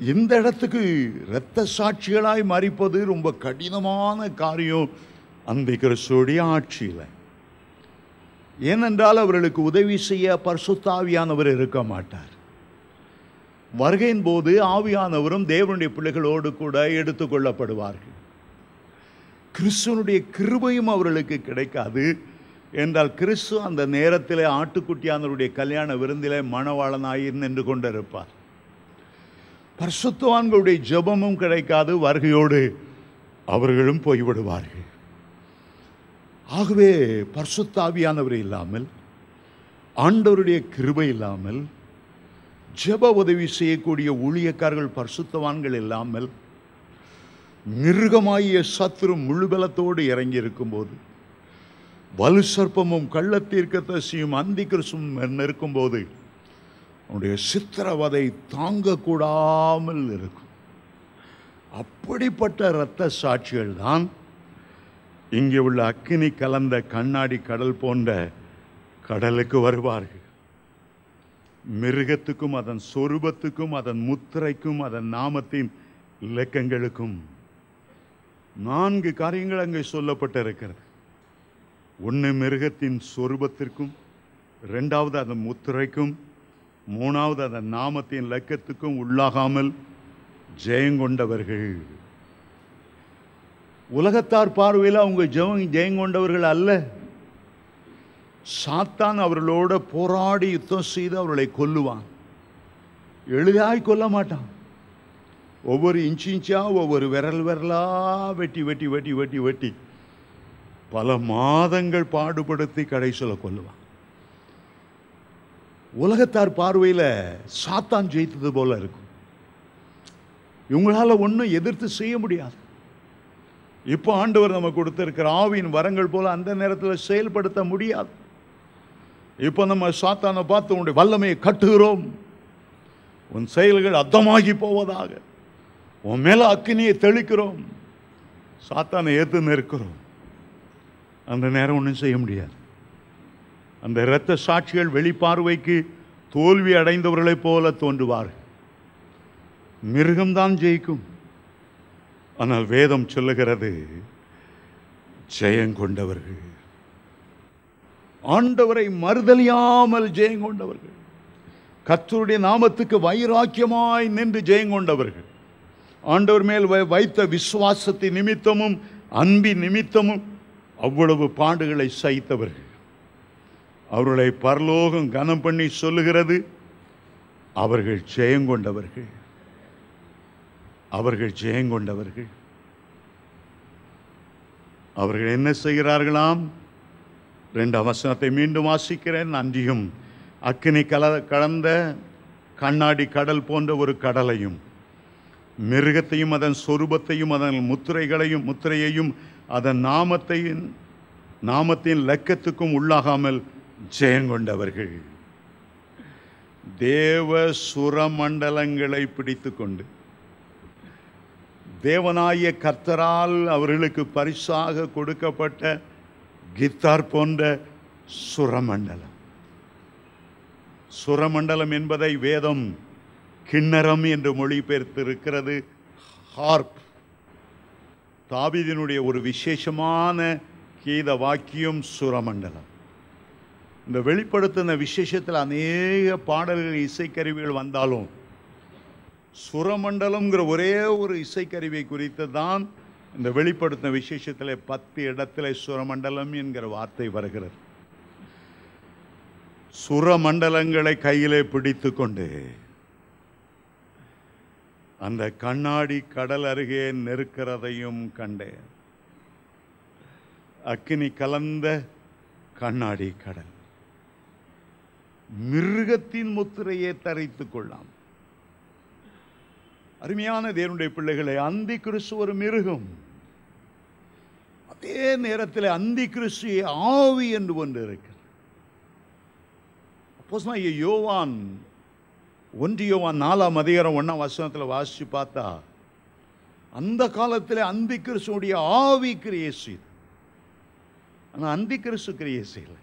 [SPEAKER 1] இந்த இடத்துக்கு இரத்த சாட்சிகளாய் மறிப்பது ரொம்ப கடினமான காரியம் அந்த கிறிஸ்துவுடைய ஆட்சியில். ஏனென்றால் அவர்களுக்கு உதவி செய்ய பரிசுத்த ஆவியானவர் இருக்க மாட்டார். வருகையின் போது ஆவியானவரும் தேவனுடைய பிள்ளைகளோடு கூட எடுத்துக்கொள்ளப்படுவார்கள். கிறிஸ்துவனுடைய கிருபையும் அவர்களுக்கு கிடைக்காது. என்றால் கிறிஸ்து அந்த நேரத்தில் ஆட்டுக்குட்டியானவருடைய கல்யாண விருந்திலே மணவாளனாய் நின்று கொண்டிருப்பார். பரிசுத்தவான்களுடைய ஜெபமும் கிடைக்காது. வருகையோடு அவர்களும் போய்விடுவார்கள். ஆகவே பரிசுத்த ஆவியானவர் இல்லாமல், ஆண்டவருடைய கிருபை இல்லாமல், ஜெப உதவி செய்யக்கூடிய ஊழியக்காரர்கள் பரிசுத்தவான்கள் இல்லாமல், மிருகமாகிய சத்துரு முழுபலத்தோடு இறங்கி இருக்கும்போது, வலு சர்ப்பமும் கள்ளத்தீர்க்கதரிசியும் அந்தி கிறிஸ்துவும் இருக்கும்போது அவனுடைய சித்திரவதை தாங்கக்கூடாமல் இருக்கும். அப்படிப்பட்ட இரத்த சாட்சிகள் தான் இங்கே உள்ள அக்கினி கலந்த கண்ணாடி கடல் போன்ற கடலுக்கு வருவார்கள். மிருகத்துக்கும் அதன் சொரூபத்துக்கும் அதன் முத்திரைக்கும் அதன் நாமத்தின் இலக்கங்களுக்கும் 4 காரியங்கள் அங்கே சொல்லப்பட்டிருக்கிறது. 1 மிருகத்தின் சொரூபத்திற்கும், 2வது அதன் முத்திரைக்கும், 3வது அதன் நாமத்தின் இலக்கத்துக்கும் உள்ளாகாமல் ஜெயங்கொண்டவர்கள். உலகத்தார் பார்வையில் அவங்க ஜெயங்கொண்டவர்கள் அல்ல. சாத்தான் அவர்களோட போராடி யுத்தம் செய்து அவர்களை கொல்லுவான். எளிதாய் கொல்ல மாட்டான். ஒவ்வொரு இன்ச்சா ஒவ்வொரு விரலா வெட்டி வெட்டி வெட்டி வெட்டி வெட்டி பல மாதங்கள் பாடுபடுத்தி கடைசியில் கொல்லுவான். உலகத்தார் பார்வையில் சாத்தான் ஜெயித்தது போல இருக்கும். இவங்களால ஒன்றும் எதிர்த்து செய்ய முடியாது. இப்போ ஆண்டவர் நம்ம கொடுத்திருக்கிற ஆவியின் வரங்கள் போல அந்த நேரத்தில் செயல்படுத்த முடியாது. இப்போ நம்ம சாத்தானை பார்த்து உன்னுடைய வல்லமையை கட்டுகிறோம், உன் செயல்கள் அர்த்தமாகி போவதாக, உன் மேல அக்கினியை தெளிக்கிறோம், சாத்தானை ஏற்று நிற்கிறோம். அந்த நேரம் ஒன்றும் செய்ய முடியாது. அந்த இரத்த சாட்சிகள் வெளிப்பார்வைக்கு தோல்வி அடைந்தவர்களைப் போல தோன்றுவார்கள். மிருகம்தான் ஜெயிக்கும். ஆனால் வேதம் சொல்லுகிறது ஜெயங்கொண்டவர்கள், ஆண்டவரை மறுதலியாமல் ஜெயங்கொண்டவர்கள், கர்த்தருடைய நாமத்துக்கு வைராக்கியமாய் நின்று ஜெயங்கொண்டவர்கள், ஆண்டவர் மேல் வைத்த விசுவாசத்தின் நிமித்தமும் அன்பின் நிமித்தமும் அவ்வளவு பாடுகளை சகித்தவர்கள். அவர்களை பரலோகம் கனம் பண்ணி சொல்லுகிறது, அவர்கள் ஜெயங்கொண்டவர்கள், அவர்கள் ஜெயங்கொண்டவர்கள். அவர்கள் என்ன செய்கிறார்களாம்? 2 வசனத்தை மீண்டும் வாசிக்கிறேன். அன்றியும் அக்கினி கலந்த கண்ணாடி கடல் போன்ற ஒரு கடலையும், மிருகத்தையும் அதன் சொரூபத்தையும் அதன் முத்திரையையும் அதன் நாமத்தின் லக்கத்துக்கும் உள்ளாகாமல் ஜெயங்கொண்டவர்கள். தேவ சுரமண்டலங்களை பிடித்து கொண்டு தேவனாய கர்த்தரால் அவர்களுக்கு பரிசாக கொடுக்கப்பட்ட கித்தார் போன்ற சுரமண்டலம். சுரமண்டலம் என்பதை வேதம் கிண்ணரம் என்று மொழிபெயர்த்திருக்கிறது. ஹார்ப், தாவீதினுடைய ஒரு விசேஷமான கீத வாக்கியம் சுரமண்டலம். இந்த வெளிப்படுத்தின விசேஷத்தில் அநேக பாடல்கள் இசைக்கருவிகள் வந்தாலும் சுரமண்டலம்ங்கிற ஒரே ஒரு இசைக்கருவியை குறித்து தான் இந்த வெளிப்படுத்தின விசேஷத்தில் 10 இடத்துல சுரமண்டலம் என்கிற வார்த்தை வருகிறது. சுரமண்டலங்களை கையிலே பிடித்து கொண்டு அந்த கண்ணாடி கடல் அருகே நெருக்கிறதையும் கண்டேன். அக்கினி கலந்த கண்ணாடி கடல், மிருகத்தின் முத்திரையை தரித்துக் கொள்ளாம். அருமையான தேவனுடைய பிள்ளைகளை, அந்தி கிறிஸ்து ஒரு மிருகம். அதே நேரத்தில் அந்தி கிறிஸ்து ஆவி என்று ஒன்று இருக்கிறது. அப்போஸ்தலனாகிய யோவான் 1 யோவான் 4ஆம் அதிகாரம் 1ஆம் வசனத்தில் வாசிச்சு பார்த்தா, அந்த காலத்தில் அந்தி கிறிஸ்துடைய ஆவி கிரியை செய்து, ஆனால் அந்தி கிறிஸ்து கிரியை செய்யலை.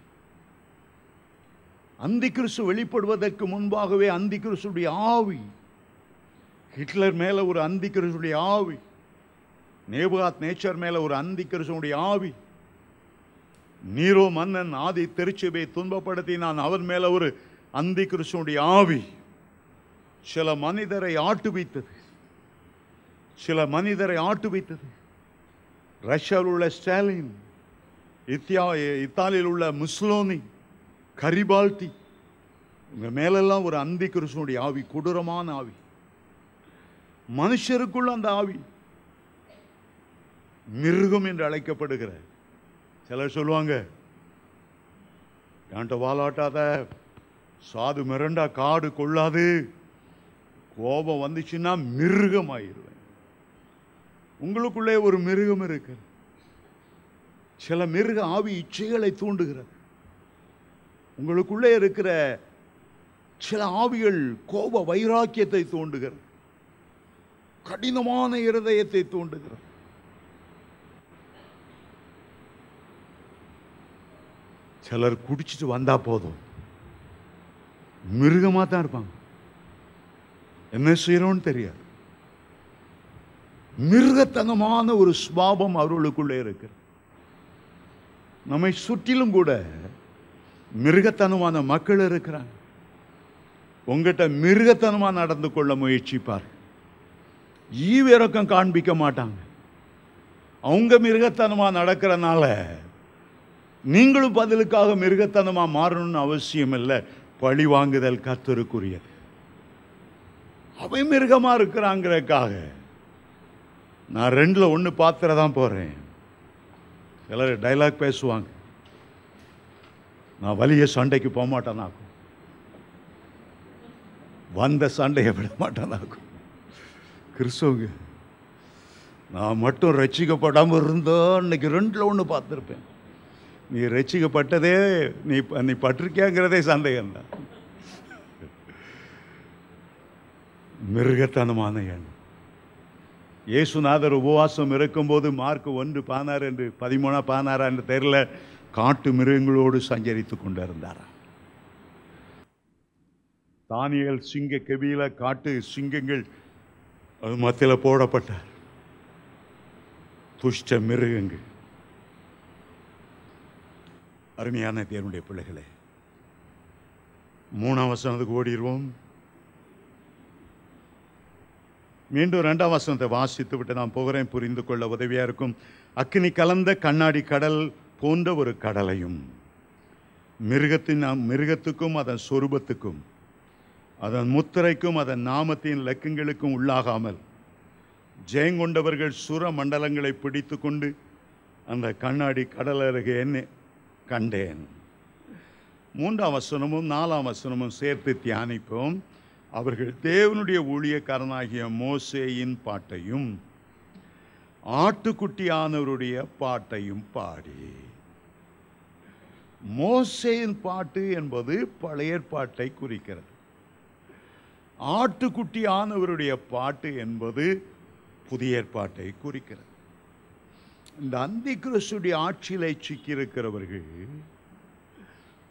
[SPEAKER 1] அந்தி கிறிஸ்து வெளிப்படுவதற்கு முன்பாகவே அந்தி கிறிஸ்துடைய ஆவி, ஹிட்லர் மேல ஒரு அந்தி கிறிஸ்துடைய ஆவி, நேபுகாத் நேச்சர் மேல ஒரு அந்தி கிறிஸ்துடைய ஆவி, நீரோ மன்னன் ஆதி திருச்சபையை துன்பப்படுத்தினான், அவன் மேல ஒரு அந்தி கிறிஸ்துடைய ஆவி சில மனிதரை ஆட்டுவித்தது. சில மனிதரை ஆட்டுவித்தது. ரஷ்யாவில் உள்ள ஸ்டாலின், இத்தாலியில் உள்ள முஸ்லோனி, கரிபால்டி, இவங்க மேலெல்லாம் ஒரு அந்தி கிறிஸ்துடைய ஆவி, கொடூரமான ஆவி. மனுஷருக்குள்ள அந்த ஆவி மிருகம் என்று அழைக்கப்படுகிற, சிலர் சொல்லுவாங்க, என்கிட்ட வாலாட்டாத, சாது மிரண்டா காடு கொள்ளாது, கோபம் வந்துச்சுன்னா மிருகம் ஆயிடுவேன். உங்களுக்குள்ளே ஒரு மிருகம் இருக்கு. சில மிருக ஆவி இச்சைகளை தூண்டுகிறது. உங்களுக்குள்ளே இருக்கிற சில ஆவிகள் கோப வைராக்கியத்தை தூண்டுகிறது, கடினமான இருதயத்தை தூண்டுகிறது. சிலர் குடிச்சிட்டு வந்தா போதும் மிருகமா தான் இருப்பாங்க, என்ன செய்யறோன்னு தெரியாது. மிருகத்தனமான ஒரு சுபாவம் அவர்களுக்குள்ளே இருக்கு. நம்மை சுற்றிலும் கூட மிருகத்தனமான மக்கள் இருக்கிறாங்க. உங்ககிட்ட மிருகத்தனமா நடந்து கொள்ள முயற்சிப்பார். ஈவிரக்கம் காண்பிக்க மாட்டாங்க. அவங்க மிருகத்தனமா நடக்கிறனால நீங்களும் பதிலுக்காக மிருகத்தனமா மாறணும்னு அவசியம் இல்லை. பழி வாங்குதல் கர்த்தருக்குரியது. அவை மிருகமா இருக்கிறாங்கிறதுக்காக நான் 2ல் 1 பாத்திரதான் போறேன். சிலர் டைலாக் பேசுவாங்க, நான் வலிய சண்டைக்கு போக மாட்டேனாக்கும், வந்த சண்டையை விட மாட்டேனாக்கும். கிறிஸ்தவங்க, நான் மட்டும் ரட்சிக்கப்படாமல் இருந்தோ இன்னைக்கு 2ல் 1 பார்த்துருப்பேன். நீ ரட்சிக்கப்பட்டதே நீ பட்டிருக்கியாங்கிறதே சந்தேகம்தான். மிருகத்தனமான எண்ணம். இயேசுநாதர் உபவாசம் இருக்கும்போது மார்க் 1:16 என்று 13:16 என்று தெரியல, காட்டு மிருகங்களோடு சஞ்சரித்து கொண்டிருந்தார். தானியேல் சிங்க கெபியில காட்டு சிங்கங்கள் அது மத்தியில் போடப்பட்டார். துஷ்ட மிருகங்கள். அருமையான தேவனுடைய பிள்ளைகளே, 3ஆம் வசனத்துக்கு ஓடிடுவோம். மீண்டும் 2ஆம் வசனத்தை வாசித்து விட்டு நான் போகிறேன், புரிந்து கொள்ள உதவியா இருக்கும். அக்கினி கலந்த கண்ணாடி கடல் போன்ற ஒரு கடலையும் மிருகத்துக்கும் அதன் சொரூபத்துக்கும் அதன் முத்திரைக்கும் அதன் நாமத்தின் இலக்கங்களுக்கும் உள்ளாகாமல் ஜெயங்கொண்டவர்கள் சுர மண்டலங்களை பிடித்து கொண்டு அந்த கண்ணாடி கடல் அருகே என்ன கண்டேன். 3ஆம் வசனமும் 4ஆம் வசனமும் சேர்த்து தியானிப்போம். அவர்கள் தேவனுடைய ஊழியக்காரனாகிய மோசேயின் பாட்டையும் ஆட்டுக்குட்டியானவருடைய பாட்டையும் பாடி. மோசேயின் பாட்டு என்பது பழைய ஏற்பாட்டை குறிக்கிறது. ஆட்டுக்குட்டியானவருடைய பாட்டு என்பது புதிய ஏற்பாட்டை குறிக்கிறது. இந்த அந்தி கிறிஸ்துடைய ஆட்சியிலே சிக்கியிருக்கிறவர்கள்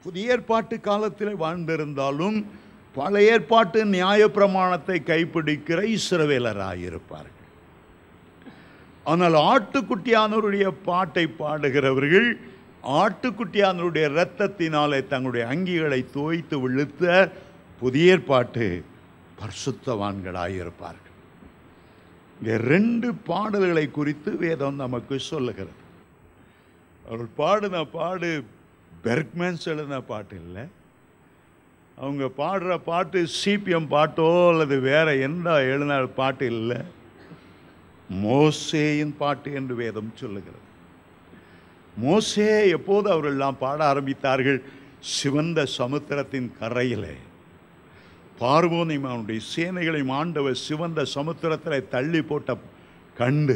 [SPEAKER 1] புதிய ஏற்பாட்டு காலத்தில் வாழ்ந்திருந்தாலும் பழைய ஏற்பாட்டு நியாய பிரமாணத்தை கைப்பிடிக்கிற இஸ்ரவேலராயிருப்பார்கள். ஆனால் ஆட்டுக்குட்டியானவருடைய பாட்டை பாடுகிறவர்கள் ஆட்டுக்குட்டியானவருடைய இரத்தத்தினாலே தங்களுடைய அங்கிகளை தோய்த்து விழுத்த புதிய ஏற்பாட்டு பரிசுத்தவான்களாயிருப்பார்கள். இங்கே 2 பாடல்களை குறித்து வேதம் நமக்கு சொல்லுகிறது. அவர்கள் பாடின பாடு பெர்க்மேன்ஸ் எழுதின பாட்டு இல்லை. அவங்க பாடுற பாட்டு சிபிஎம் பாட்டோ அல்லது வேற எந்த எழுதின பாட்டு இல்லை. மோசேயின் பாட்டு என்று வேதம் சொல்லுகிறது. மோசே எப்போது அவர்களெல்லாம் பாட ஆரம்பித்தார்கள்? சிவந்த சமுத்திரத்தின் கரையிலே பார்வோனையும் அவனுடைய சேனைகளையும் ஆண்டவர் சிவந்த சமுத்திரத்தில் தள்ளி போட்ட கண்டு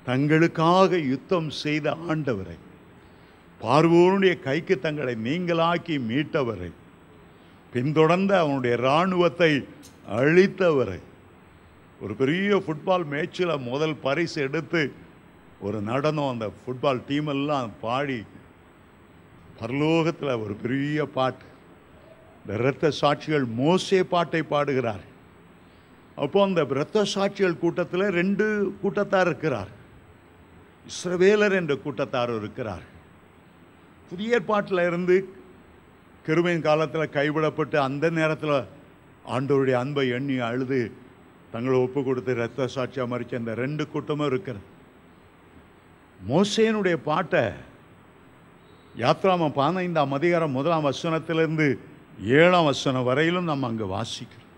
[SPEAKER 1] தங்களுக்காக யுத்தம் செய்த ஆண்டவரை, பார்வோனுடைய கைக்கு தங்களை நீங்களாக்கி மீட்டவரை, பின்தொடர்ந்த அவனுடைய இராணுவத்தை அழித்தவரை, ஒரு பெரிய ஃபுட்பால் மேட்சில் முதல் பரிசு எடுத்து ஒரு நடனம் அந்த ஃபுட்பால் டீமெல்லாம் பாடி பரலோகத்தில் ஒரு பெரிய பாட்டு இந்த இரத்த சாட்சிகள் மோசே பாட்டை பாடுகிறார். அப்போ அந்த இரத்த சாட்சிகள் கூட்டத்தில் 2 கூட்டத்தார் இருக்கிறார். இஸ்ரவேலர் என்ற கூட்டத்தார் இருக்கிறார். புதிய ஏற்பாட்டில் இருந்து கிருபையின் காலத்தில் கைவிடப்பட்டு அந்த நேரத்தில் ஆண்டவருடைய அன்பை எண்ணி அழுது தங்களை ஒப்பு கொடுத்து இரத்த சாட்சியாக மறித்த இந்த 2 கூட்டமும் இருக்கிறது. மோசேனுடைய பாட்டை யாத்ராமம் 15ஆம் அதிகாரம் 1ஆம் வசனத்திலிருந்து 7ஆம் வசனம் வரையிலும் நம்ம அங்கே வாசிக்கிறோம்.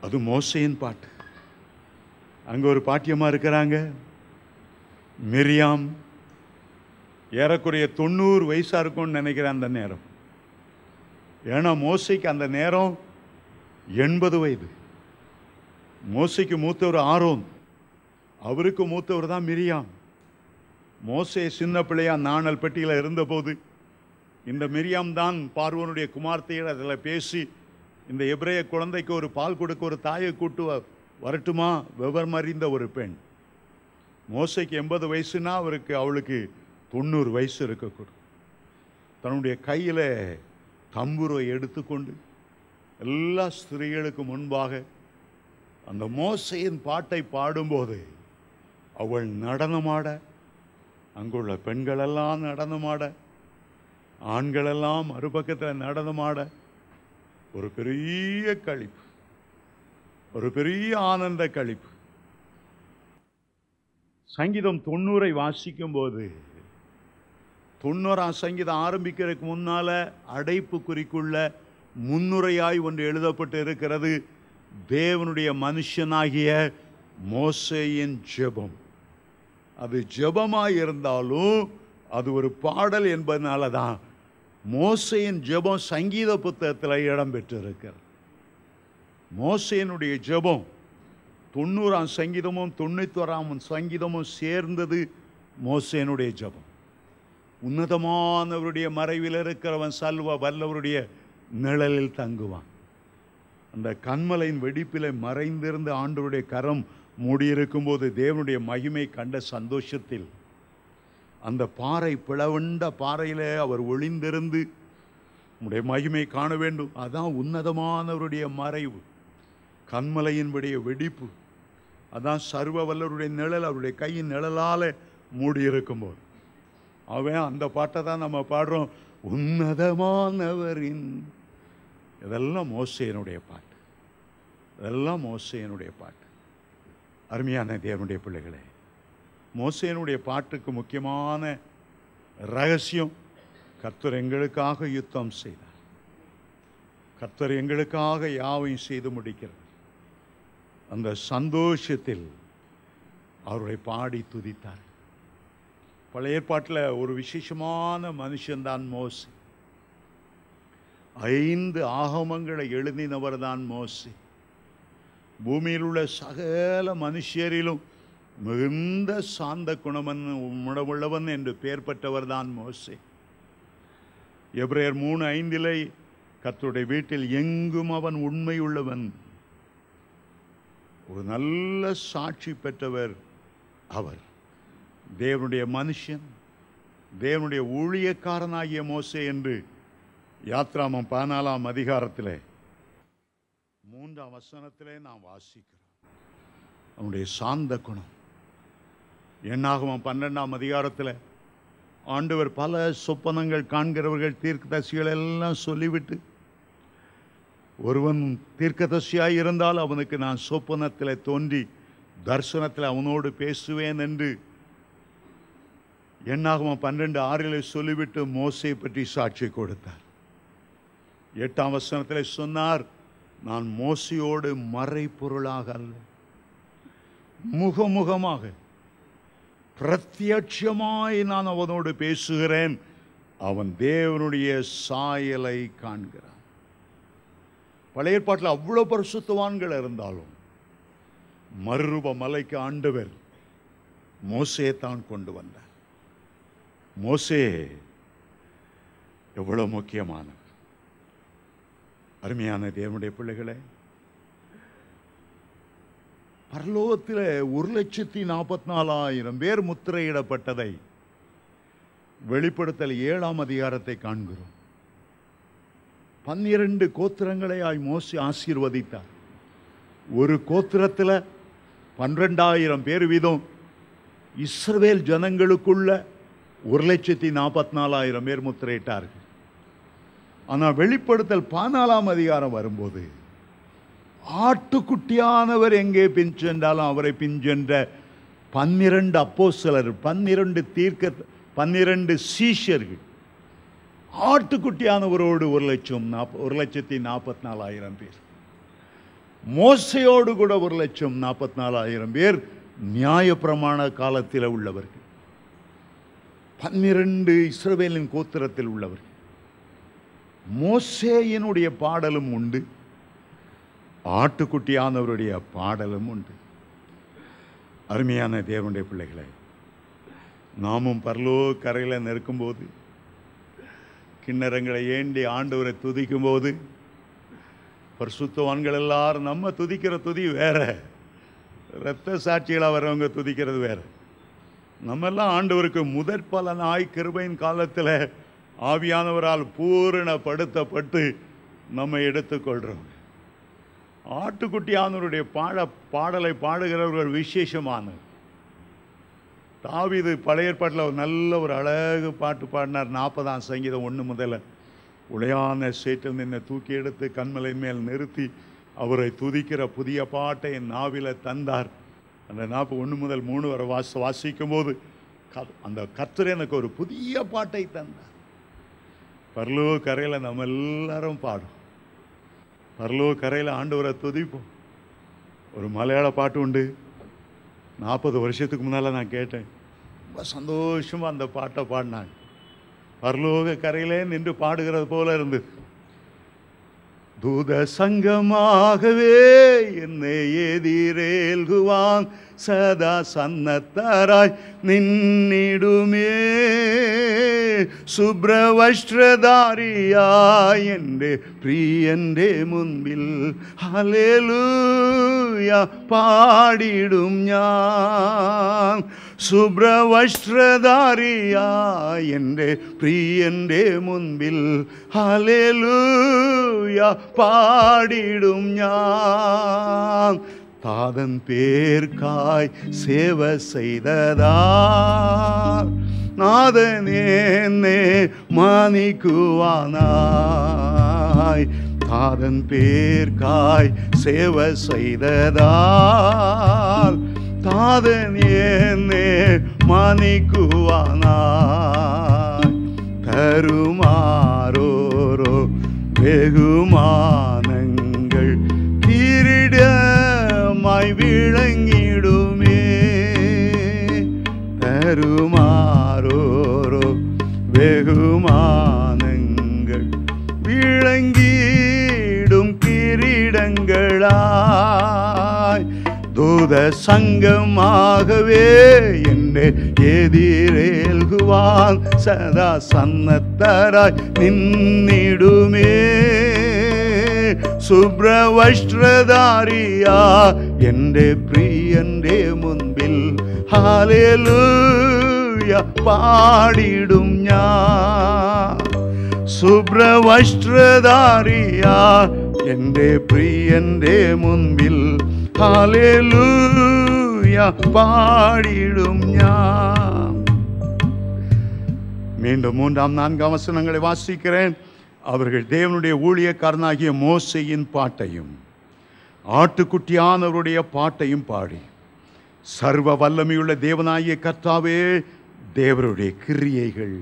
[SPEAKER 1] அது மோசேயின் பாட்டு. அங்கே ஒரு பாட்டியமாக இருக்கிறாங்க, மிரியாம். ஏறக்குறைய 90 வயசாக இருக்கும்னு நினைக்கிறேன் அந்த நேரம். ஏன்னா மோசைக்கு அந்த நேரம் 80 வயது. மோசைக்கு மூத்தவர் ஆரோன், அவருக்கு மூத்தவர் தான் மிரியாம். மோசே சின்ன பிள்ளையா நாணல் பெட்டியில் இருந்தபோது இந்த மிரியாம் தான் பார்வோனுடைய குமார்த்தையர் அதில் பேசி இந்த எபிரேய குழந்தைக்கு ஒரு பால் கொடுக்க ஒரு தாயை கூட்டு வரட்டுமா விவரம் அறிந்த ஒரு பெண். மோசைக்கு 80 வயசுனா அவளுக்கு 90 வயசு இருக்கக்கூடும். தன்னுடைய கையில் தம்புரை எடுத்துக்கொண்டு எல்லா ஸ்திரீகளுக்கு முன்பாக அந்த மோசையின் பாட்டை பாடும்போது அவள் நடனமாட, அங்குள்ள பெண்களெல்லாம் நடனமாட, ஆண்களெல்லாம் மறுபக்கத்தில் நடனமாட, ஒரு பெரிய களிப்பு, ஒரு பெரிய ஆனந்த களிப்பு. சங்கீதம் 90 வாசிக்கும் போது 90ஆம் சங்கீதம் ஆரம்பிக்கிறதுக்கு முன்னால அடைப்பு குறிக்குள்ள முன்னுரையாய் ஒன்று எழுதப்பட்டு இருக்கிறது. தேவனுடைய மனுஷனாகிய மோசேயின் ஜெபம். அது ஜெபமாய் இருந்தாலும் அது ஒரு பாடல் என்பதனால தான் மோசேயின் ஜெபம் சங்கீத புத்தகத்தில் இடம் பெற்றிருக்கிறது. மோசேயினுடைய ஜெபம் 90ஆம் சங்கீதமும் 91ஆம் சங்கீதமும் சேர்ந்தது மோசேயினுடைய ஜெபம். உன்னதமானவருடைய மறைவில் இருக்கிறவன் சல்வ வல்லவருடைய நிழலில் தங்குவான். அந்த கண்மலையின் வெடிப்பில் மறைந்திருந்த ஆண்டவருடைய கரம் மூடியிருக்கும் போது தேவனுடைய மகிமை கண்ட சந்தோஷத்தில் அந்த பாறை பிளவுண்ட பாறையிலே அவர் ஒளிந்திருந்து உம்முடைய மகிமை காண வேண்டும். அதான் உன்னதமானவருடைய மறைவு, கண்மலையினுடைய வெடிப்பு. அதான் சர்வ வல்லவருடைய நிழல் அவருடைய கையின் நிழலால் மூடியிருக்கும் போது அவன் அந்த பாட்டை தான் நம்ம பாடுறோம். உன்னதமானவரின். இதெல்லாம் மோசேயினுடைய பாட்டு, இதெல்லாம் மோசேயினுடைய பாட்டு. அருமையான தேவனுடைய பிள்ளைகளே, மோசேயினுடைய பாட்டுக்கு முக்கியமான ரகசியம், கர்த்தர் எங்களுக்காக யுத்தம் செய்தார், கர்த்தர் எங்களுக்காக யாவையும் செய்து முடிக்கிறார். அந்த சந்தோஷத்தில் அவருடைய பாடி துதித்தார். பழைய ஏற்பாட்டில் ஒரு விசேஷமான மனுஷன்தான் மோசே. 5 ஆகமங்களை எழுதினவர் தான் மோசே. பூமியில் உள்ள சகல மனுஷரிலும் மிகுந்த சாந்த குணமுள்ளவன் என்று பெயர் பெற்றவர் தான் மோசே. எபிரேயர் 3:5 கர்த்தருடைய வீட்டில் எங்கும் அவன் உண்மையுள்ளவன், ஒரு நல்ல சாட்சி பெற்றவர் அவர். தேவனுடைய மனுஷன், தேவனுடைய ஊழியக்காரனாகிய மோசே என்று யாத்ராமம் 14ஆம் அதிகாரத்தில் 3ஆம் வசனத்திலே நாம் வாசிக்கிறோம். அவனுடைய சாந்த குணம். எண்ணாகமம் 12ஆம் அதிகாரத்தில் ஆண்டவர் பல சொப்பனங்கள் காண்கிறவர்கள் தீர்க்கதரிசிகள் எல்லாம் சொல்லிவிட்டு, ஒருவன் தீர்க்கதரிசியாய் இருந்தால் அவனுக்கு நான் சொப்பனத்தில் தோன்றி தரிசனத்தில் அவனோடு பேசுவேன் என்று எண்ணாகமம் 12:6 சொல்லிவிட்டு மோசே பற்றி சாட்சி கொடுத்தார். 8ஆம் வசனத்தில் சொன்னார், நான் மோசையோடு மறைபொருளாக அல்ல, முகமுகமாக பிரத்யட்சமாய் நான் அவனோடு பேசுகிறேன், அவன் தேவனுடைய சாயலை காண்கிறான். பழைய ஏற்பாட்டில் அவ்வளோ பரிசுத்தவான்கள் இருந்தாலும் மறுரூப மலைக்கு ஆண்டவர் மோசே தான் கொண்டு வந்தார். மோசே எவ்வளவு முக்கியமானவர். அருமையான தேவனுடைய பிள்ளைகளே, பரலோகத்தில் 1,44,000 பேர் முத்திரையிடப்பட்டதை வெளிப்படுத்தல் 7ஆம் அதிகாரத்தை காண்கிறோம். 12 கோத்திரங்களையாய் மோசே ஆசீர்வதித்தார். ஒரு கோத்திரத்தில் 12,000 பேர் வீதம் இஸ்ரவேல் ஜனங்களுக்குள்ள 1,44,000 பேர் முத்திரையிட்டார்கள். ஆனால் வெளிப்படுத்தல் 14ஆம் அதிகாரம் வரும்போது ஆட்டுக்குட்டியானவர் எங்கே பின் சென்றாலும் அவரை பின் சென்ற 12 அப்போஸ்தலர், 12 சீஷர்கள் ஆட்டுக்குட்டியானவரோடு 1,44,000 பேர், மோசையோடு கூட 1,44,000 பேர் நியாயப்பிரமாண காலத்தில் உள்ளவர்கள், 12 இஸ்ரவேலின் கோத்திரத்தில் உள்ளவர்கள். மோசேயினுடைய பாடலும் உண்டு, ஆட்டுக்குட்டியானவருடைய பாடலும் உண்டு. அருமையான தேவனுடைய பிள்ளைகளை, நாமும் பரலோக கரையில் நிற்கும்போது, கிண்ணறங்களை ஏண்டி ஆண்டவரை துதிக்கும் போது, பரிசுத்தவான்கள் எல்லாரும் நம்ம துதிக்கிற துதி வேற, இரத்த சாட்சிகளாக வரவங்க துதிக்கிறது வேற. நம்மெல்லாம் ஆண்டவருக்கு முதற் பலனாய் கிருபையின் காலத்தில் ஆவியானவரால் பூரணப்படுத்தப்பட்டு நம்ம எடுத்துக்கொள்கிறோம். ஆட்டுக்குட்டியானவருடைய பாடலை பாடுகிறவர்கள் விசேஷமானது. தாவீது பழைய ஏற்பாட்டில் ஒரு நல்ல ஒரு அழகு பாட்டு பாடினார். 40ஆம் சங்கீதம் 1 முதல்ல, உளையான சேற்றில் நின்று தூக்கி எடுத்து கண்மலை மேல் நிறுத்தி அவரை துதிக்கிற புதிய பாட்டை என் நாவில தந்தார். அந்த 1 முதல் 3 வரை வாசிக்கும் போது அந்த கர்த்தர் எனக்கு ஒரு புதிய பாட்டை தந்தார். பரலோக கரையில் நம்ம எல்லாரும் பாடும், பரலோக கரையில் ஆண்டவரை துதிப்போம். ஒரு மலையாள பாட்டு உண்டு, 40 வருஷத்துக்கு முன்னால் நான் கேட்டேன். ரொம்ப சந்தோஷமாக அந்த பாட்டை பாடினாங்க. பரலோக கரையிலே நின்று பாடுகிறது போல இருந்தது. தூத சங்கமாகவே என்னை எதிரேல்குவான், சதா சன்னத்தராய் நின்னிடுமே, சுப்ரவஸ்திரதாரியாய் എൻ്റെ പ്രിയന്റെ മുൻപിൽ ഹല്ലേലൂയ പാടിടും ഞാൻ, സുബ്രവസ്ത്രധാരിയായി എൻ്റെ പ്രിയന്റെ മുൻപിൽ ഹല്ലേലൂയ പാടിടും ഞാൻ, தாதன் பேர்க்காய் சேவை செய்ததார் நாதனே என்னை மானிக்குவானாய், தாதன் பேர்க்காய் சேவை செய்ததார் தாதன் என்னை மானிக்குவானாய், தருமாரோரோ வெகுமானங்கள் கிரீடமாய் விளங்கிடுமே, தருமாரோரோ வெகுமானங்கள் விளங்கிடும் கிரீடங்களாய், தூத சங்கமாகவே என்னை எதிரேல்குவான், சதா சன்னத்தராய் நின்னிடுமே, സുബ്രവസ്ത്രധാരിയാ എൻ്റെ പ്രിയന്റെ മുൻപിൽ ഹല്ലേലൂയ പാടിടും ഞാൻ, സുബ്രവസ്ത്രധാരിയാ എൻ്റെ പ്രിയന്റെ മുൻപിൽ ഹല്ലേലൂയ പാടിടും ഞാൻ. மீண்டும் 3ஆம் 4ஆம் வசனங்களை வாசிக்கிறேன். அவர்கள் தேவனுடைய ஊழியக்காரனாகிய மோசேயின் பாட்டையும் ஆட்டுக்குட்டியானவருடைய பாட்டையும் பாடி, சர்வ வல்லமையுள்ள தேவனாகிய கர்த்தாவே, தேவருடைய கிரியைகள்,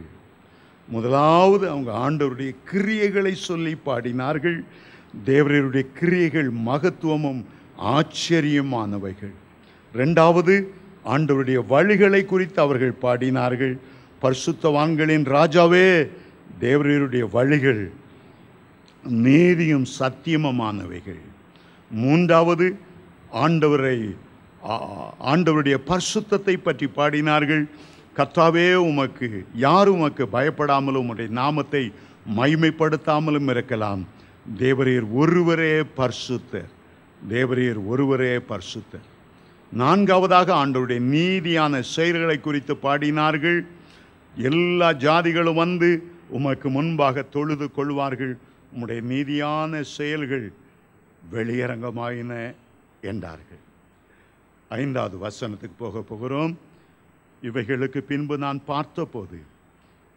[SPEAKER 1] முதலாவது அவங்க ஆண்டவருடைய கிரியைகளை சொல்லி பாடினார்கள். தேவருடைய கிரியைகள் மகத்துவமும் ஆச்சரியமானவைகள். இரண்டாவது, ஆண்டவருடைய வழிகளை குறித்து அவர்கள் பாடினார்கள். பரிசுத்தவான்களின் ராஜாவே, தேவருடைய வழிகள் நீதியும் சத்தியமானவைகள். மூன்றாவது, ஆண்டவருடைய பரிசுத்தத்தை பற்றி பாடினார்கள். கர்த்தாவே, உமக்கு யார் உமக்கு பயப்படாமலும் உம்முடைய நாமத்தை மகிமைப்படுத்தாமலும் இருக்கலாம். தேவரீர் ஒருவரே பரிசுத்தர், தேவரீர் ஒருவரே பரிசுத்தர். நான்காவதாக, ஆண்டவருடைய நீதியான செயல்களை குறித்து பாடினார்கள். எல்லா ஜாதிகளும் வந்து உமக்கு முன்பாக தொழுது கொள்வார்கள், உம்முடைய நீதியான செயல்கள் வெளியரங்கமாயின என்றார்கள். 5வது வசனத்துக்கு போகிறோம். இவைகளுக்கு பின்பு நான் பார்த்தபோது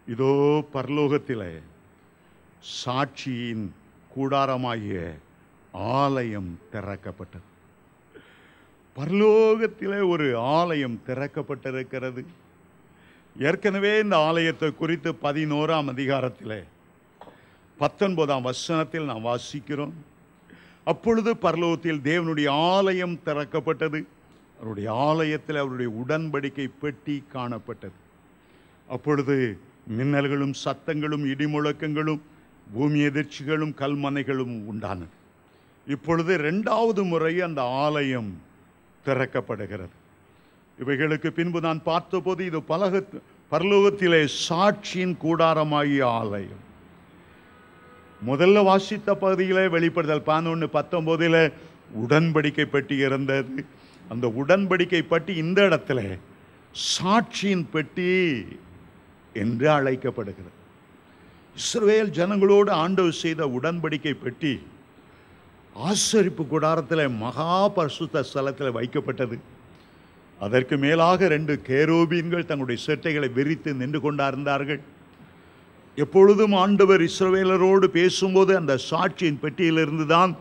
[SPEAKER 1] இதோ பரலோகத்திலே சாட்சியின் கூடாரமாகிய ஆலயம் திறக்கப்பட்டது. பரலோகத்திலே ஒரு ஆலயம் திறக்கப்பட்டிருக்கிறது. ஏற்கனவே இந்த ஆலயத்தை குறித்து 11ஆம் அதிகாரத்திலே 19ஆம் வசனத்தில் நாம் வாசிக்கிறோம். அப்பொழுது பரலோகத்தில் தேவனுடைய ஆலயம் திறக்கப்பட்டது. அவருடைய ஆலயத்தில் அவருடைய உடன்படிக்கை பெட்டி காணப்பட்டது. அப்பொழுது மின்னல்களும் சத்தங்களும் இடிமுழக்கங்களும் பூமி எதிர்ச்சிகளும் கல்மனைகளும் உண்டானது. இப்பொழுது 2வது முறை அந்த ஆலயம் திறக்கப்படுகிறது. இவைகளுக்கு பின்பு நான் பார்த்தபோது இது பரலோகத்திலே சாட்சியின் கூடாரமாகிய ஆலயம். முதல்ல வாசித்த பகுதியிலே வெளிப்படுதல் 11:19 உடன்படிக்கை பெட்டி இருந்தது. அந்த உடன்படிக்கை பெட்டி இந்த இடத்துல சாட்சியின் பெட்டி என்று அழைக்கப்படுகிறது. இஸ்ரவேல் ஜனங்களோடு ஆண்டவர் செய்த உடன்படிக்கை பெட்டி ஆசரிப்பு கூடாரத்தில் மகா பரிசுத்த ஸ்தலத்தில் வைக்கப்பட்டது. அதற்கு மேலாக 2 கேருபீன்கள் தங்களுடைய செட்டைகளை விரித்து நின்று கொண்டிருந்தார்கள். எப்பொழுதும் ஆண்டவர் இஸ்ரவேலரோடு பேசும்போது அந்த சாட்சியின் பெட்டியிலிருந்து தான்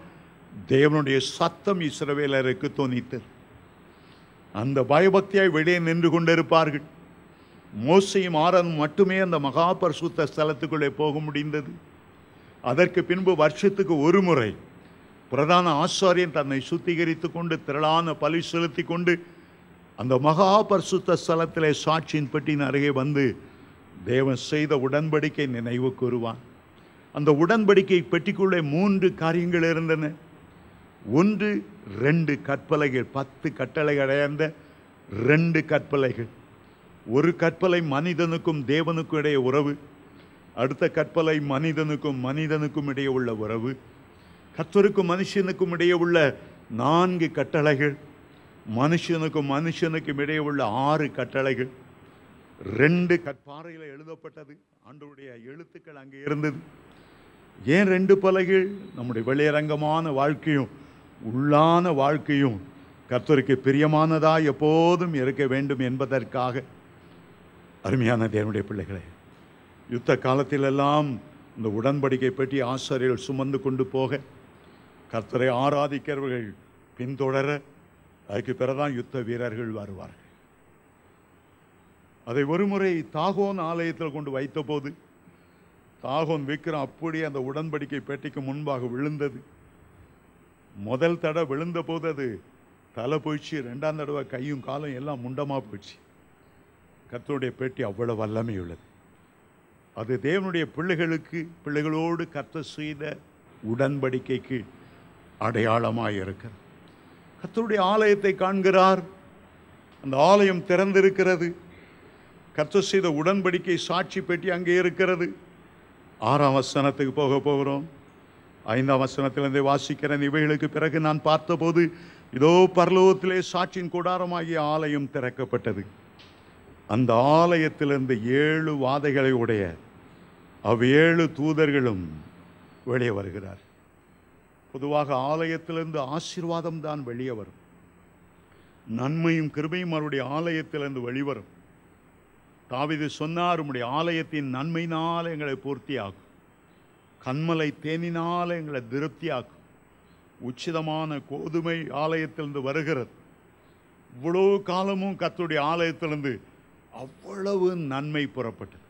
[SPEAKER 1] தேவனுடைய சத்தம் இஸ்ரவேலருக்கு தொனித்தது. அந்த பயபக்தியாய் வெளியே நின்று கொண்டிருப்பார்கள். மோசேயும் ஆரோனும் மட்டுமே அந்த மகா பரிசுத்த ஸ்தலத்துக்குள்ளே போக முடிந்தது. அதற்கு பின்பு வருஷத்துக்கு ஒரு முறை பிரதான ஆசாரியன் தன்னை சுத்திகரித்து கொண்டு திரளான பலி செலுத்தி கொண்டு அந்த மகா பரிசுத்த ஸ்தலத்திலே சாட்சியின் பெட்டியின் அருகே வந்து தேவன் செய்த உடன்படிக்கை நினைவு கூறுவான். அந்த உடன்படிக்கை பெட்டிக்குள்ளே 3 காரியங்கள் இருந்தன. 1, 2 கற்பலைகள், 10 கட்டளைகள் அடைந்த 2 கற்பலைகள். ஒரு கற்பலை மனிதனுக்கும் தேவனுக்கும் இடையே உறவு. அடுத்த கற்பலை மனிதனுக்கும் இடையே உள்ள உறவு. கர்த்தருக்கும் மனுஷனுக்கும் இடையே உள்ள 4 கட்டளைகள். மனுஷனுக்கும் இடையே உள்ள 6 கட்டளைகள். 2 கற்பாறையில் எழுதப்பட்டது. ஆண்டவருடைய எழுத்துக்கள் அங்கே இருந்தது. ஏன் 2 பலகைகள்? நம்முடைய வெளியரங்கமான வாழ்க்கையும் உள்ளான வாழ்க்கையும் கர்த்தருக்கு பிரியமானதா எப்போதும் இருக்க வேண்டும் என்பதற்காக. அருமையான தேவனுடைய பிள்ளைகளே, யுத்த காலத்திலெல்லாம் இந்த உடன்படிக்கை பற்றி ஆசாரியர்கள் சுமந்து கொண்டு போக கர்த்தரை ஆராதிக்கிறவர்கள் பின்தொடர அதுக்கு பிறகுதான் யுத்த வீரர்கள் வருவார்கள். அதை ஒருமுறை தாகோன் ஆலயத்தில் கொண்டு வைத்த போது தாகோன் விக்கிரம் அப்படியே அந்த உடன்படிக்கை பெட்டிக்கு முன்பாக விழுந்தது. முதல் தடவை விழுந்த போது அது தலை போயிடுச்சு. 2ஆம் தடவை கையும் காலும் எல்லாம் முண்டமாக போயிடுச்சு. கர்த்தருடைய பெட்டி அவ்வளவு வல்லமை உள்ளது. அது தேவனுடைய பிள்ளைகளோடு கர்த்தர் செய்த உடன்படிக்கைக்கு அடையாளமாக இருக்கிறது. கர்த்தருடைய ஆலயத்தை காண்கிறார். அந்த ஆலயம் திறந்திருக்கிறது. கர்த்தர் செய்த உடன்படிக்கை சாட்சி பெட்டி அங்கே இருக்கிறது. 6ஆம் வசனத்துக்கு போகிறோம். 5ஆம் வசனத்திலிருந்து வாசிக்கிறேன். இவைகளுக்கு பிறகு நான் பார்த்தபோது இதோ பரலோகத்திலே சாட்சியின் கூடாரமாகிய ஆலயம் திறக்கப்பட்டது. அந்த ஆலயத்திலிருந்து 7 வாதைகளை உடைய 7 தூதர்களும் வெளியே வருகிறார். பொதுவாக ஆலயத்திலிருந்து ஆசீர்வாதம் தான் வெளியே வரும். நன்மையும் கிருபையும் அவருடைய ஆலயத்திலிருந்து வெளிவரும். தாவீது சொன்னார், உம்முடைய ஆலயத்தின் நன்மையினால் எங்களை பூர்த்தியாகும், கண்மலை தேனினால் எங்களை திருப்தியாக்கும். உச்சிதமான கோதுமை ஆலயத்திலிருந்து வருகிறது. இவ்வளோ காலமும் கர்த்தருடைய ஆலயத்திலிருந்து அவ்வளவு நன்மை புறப்பட்டது.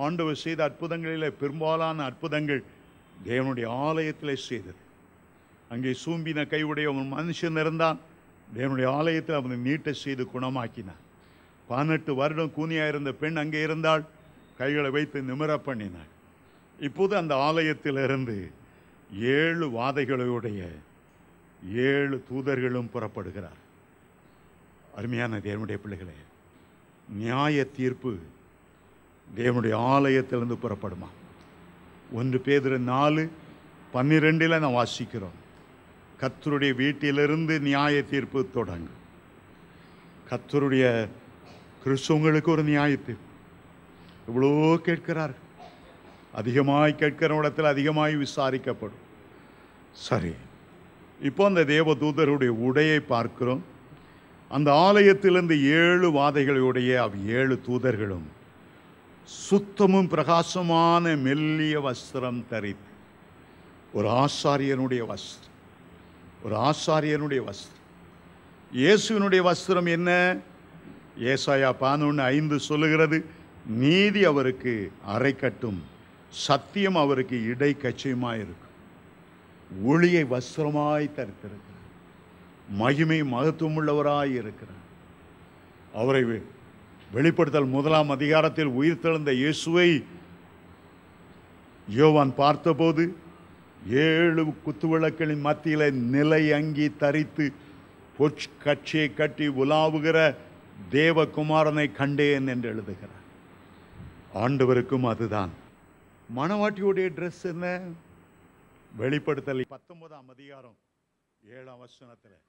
[SPEAKER 1] ஆண்டவர் செய்த அற்புதங்களிலே பெரும்பாலான அற்புதங்கள் தேவனுடைய ஆலயத்திலே செய்தது. அங்கே சூம்பின கையுடைய ஒரு மனுஷன் இருந்தான். தேவனுடைய ஆலயத்தில் அவனை நீட்ட செய்து குணமாக்கினார். 18 வருடம் கூனியாக இருந்த பெண் அங்கே இருந்தால் கைகளை வைத்து நிமிர பண்ணினாள். இப்போது அந்த ஆலயத்திலிருந்து 7 வாதைகளுடைய 7 தூதர்களும் புறப்படுகிறார். அருமையான தேவனுடைய பிள்ளைகளே, நியாய தீர்ப்பு தேவனுடைய ஆலயத்திலிருந்து புறப்படுமா? 1 பேதுரு 4:12 நான் வாசிக்கிறோம். கர்த்தருடைய வீட்டிலிருந்து நியாய தீர்ப்பு தொடங்கும். கர்த்தருடைய கிறிஸ்தவங்களுக்கு ஒரு நியாய தீர்ப்பு. இவ்வளோ கேட்கிறார். அதிகமாய் கேட்கிறவனிடத்தில் அதிகமாய் விசாரிக்கப்படும். சரி, இப்போ அந்த தேவ தூதருடைய உடையை பார்க்கிறோம். அந்த ஆலயத்திலிருந்து 7 வாதைகளுடைய 7 தூதர்களும் சுத்தமும் பிரகாசமான மெல்லிய வஸ்திரம் தரித்து, ஒரு ஆசாரியனுடைய வஸ்திரம், ஒரு ஆசாரியனுடைய வஸ்திரம். இயேசுவினுடைய வஸ்திரம் என்ன? ஏசாயா 11:5 சொல்லுகிறது, நீதி அவருக்கு அரைக்கட்டும், சத்தியம் அவருக்கு இடை கச்சையுமாயிருக்கும். ஒளியை வஸ்திரமாய் தரித்திருக்கிறார், மகிமை மகத்துவம் உள்ளவராய் இருக்கிறார். அவரை வெளிப்படுத்தல் 1ஆம் அதிகாரத்தில் உயிர்த்தெழுந்த இயேசுவை யோவான் பார்த்தபோது 7 குத்துவிளக்குகளின் மத்தியில் நிலை அங்கி தரித்து பொற்கட்சியை கட்டி உலாவுகிற தேவகுமாரனை கண்டேன் என்று எழுதுகிறார். ஆண்டவருக்கும் அதுதான். மணவாட்டியுடைய ட்ரெஸ் என்ன? வெளிப்படுத்தல் 19ஆம் அதிகாரம் 7ஆம் வசனத்தில்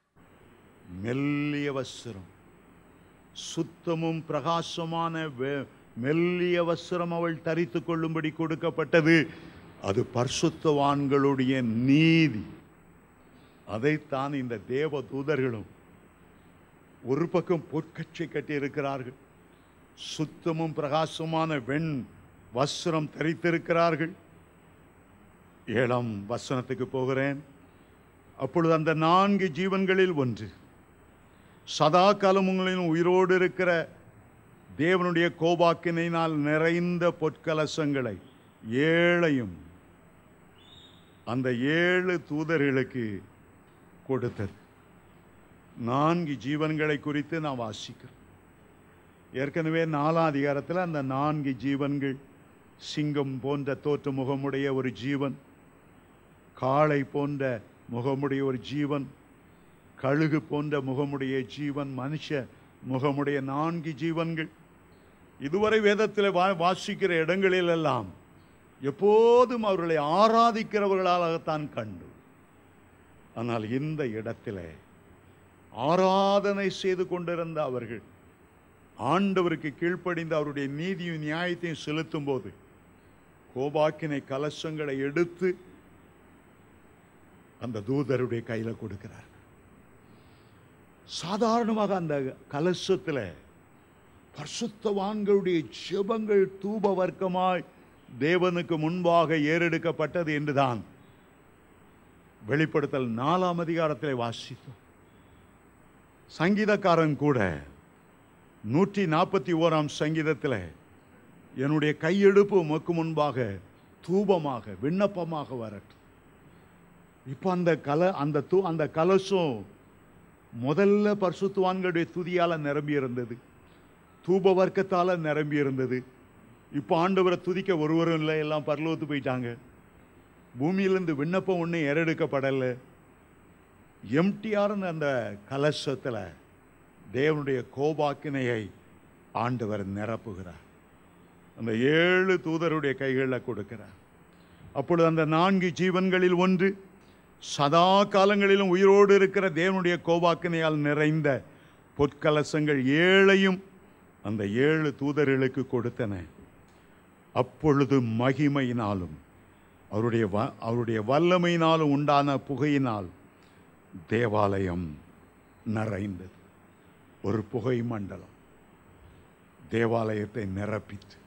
[SPEAKER 1] மெல்லிய வஸ்திரம், சுத்தமும் பிரகாசமான மெல்லிய வஸ்திரம் அவள் தரித்து கொள்ளும்படி கொடுக்கப்பட்டது. அது பரிசுத்தவான்களுடைய நீதி. அதைத்தான் இந்த தேவ தூதர்களும் ஒரு பக்கம் பொற்கட்சி கட்டி இருக்கிறார்கள், சுத்தமும் பிரகாசமான வெண் வஸ்திரம் தரித்திருக்கிறார்கள். 7ஆம் வசனத்துக்கு போகிறேன். அப்பொழுது அந்த 4 ஜீவன்களில் ஒன்று சதா காலமுங்களின் உயிரோடு இருக்கிற தேவனுடைய கோபாக்கினால் நிறைந்த பொற்கலசங்களை 7ஐயும் அந்த 7 தூதர்களுக்கு கொடுத்தது. 4 ஜீவன்களை குறித்து நான் வாசிக்கிறேன். ஏற்கனவே 4ஆம் அதிகாரத்தில் அந்த 4 ஜீவன்கள், சிங்கம் போன்ற தோற்ற முகமுடைய ஒரு ஜீவன், காளை போன்ற முகமுடைய ஒரு ஜீவன், கழுகு போன்ற முகமுடைய ஜீவன், மனுஷ முகமுடைய 4 ஜீவன்கள். இதுவரை வேதத்தில் வாசிக்கிற இடங்களிலெல்லாம் எப்போதும் அவர்களை ஆராதிக்கிறவர்களாகத்தான் கண்டு. ஆனால் இந்த இடத்திலே ஆராதனை செய்து கொண்டிருந்த அவர்கள் ஆண்டவருக்கு கீழ்ப்படிந்து அவருடைய நீதியும் நியாயத்தையும் செலுத்தும் போது கோபாக்கினை கலசங்களை எடுத்து அந்த தூதருடைய கையில கொடுக்கிறார். சாதாரணமாக அந்த கலசத்தில் பரிசுத்தவான்களுடைய ஜெபங்கள் தூப வர்க்கமாய் தேவனுக்கு முன்பாக ஏறெடுக்கப்பட்டது என்றுதான் வெளிப்படுத்தல் 4ஆம் அதிகாரத்தில் வாசித்தோம். சங்கீதக்காரன் கூட 141ஆம் சங்கீதத்தில் என்னுடைய கையெடுப்பு உமக்கு முன்பாக தூபமாக விண்ணப்பமாக வரட்டும். இப்போ அந்த கலசம் முதல்ல பரிசுத்தவான்களுடைய துதியால நிரம்பி இருந்தது, தூப வர்க்கத்தால் நிரம்பி இருந்தது. இப்போ ஆண்டவரை துதிக்க ஒருவரும் இல்லை, எல்லாம் பரலோகத்து போயிட்டாங்க. பூமியிலிருந்து விண்ணப்பம் ஒன்றும் ஏறெடுக்கப்படலை. எம்டிஆர்னு அந்த கலசத்தில் தேவனுடைய கோபாக்கினையை ஆண்டவர் நிரப்புகிறார். அந்த 7 தூதருடைய கைகளில் கொடுக்கிறார். அப்பொழுது அந்த 4 ஜீவன்களில் ஒன்று சதா காலங்களிலும் உயிரோடு இருக்கிற தேவனுடைய கோபாக்கினையால் நிறைந்த பொற்கலசங்கள் 7ஐயும் அந்த 7 தூதர்களுக்கு கொடுத்தன. அப்பொழுது மகிமையினாலும் அவருடைய வல்லமையினாலும் உண்டான புகையினால் தேவாலயம் நிறைந்தது. ஒரு புகை மண்டலம் தேவாலயத்தை நிரப்பித்து,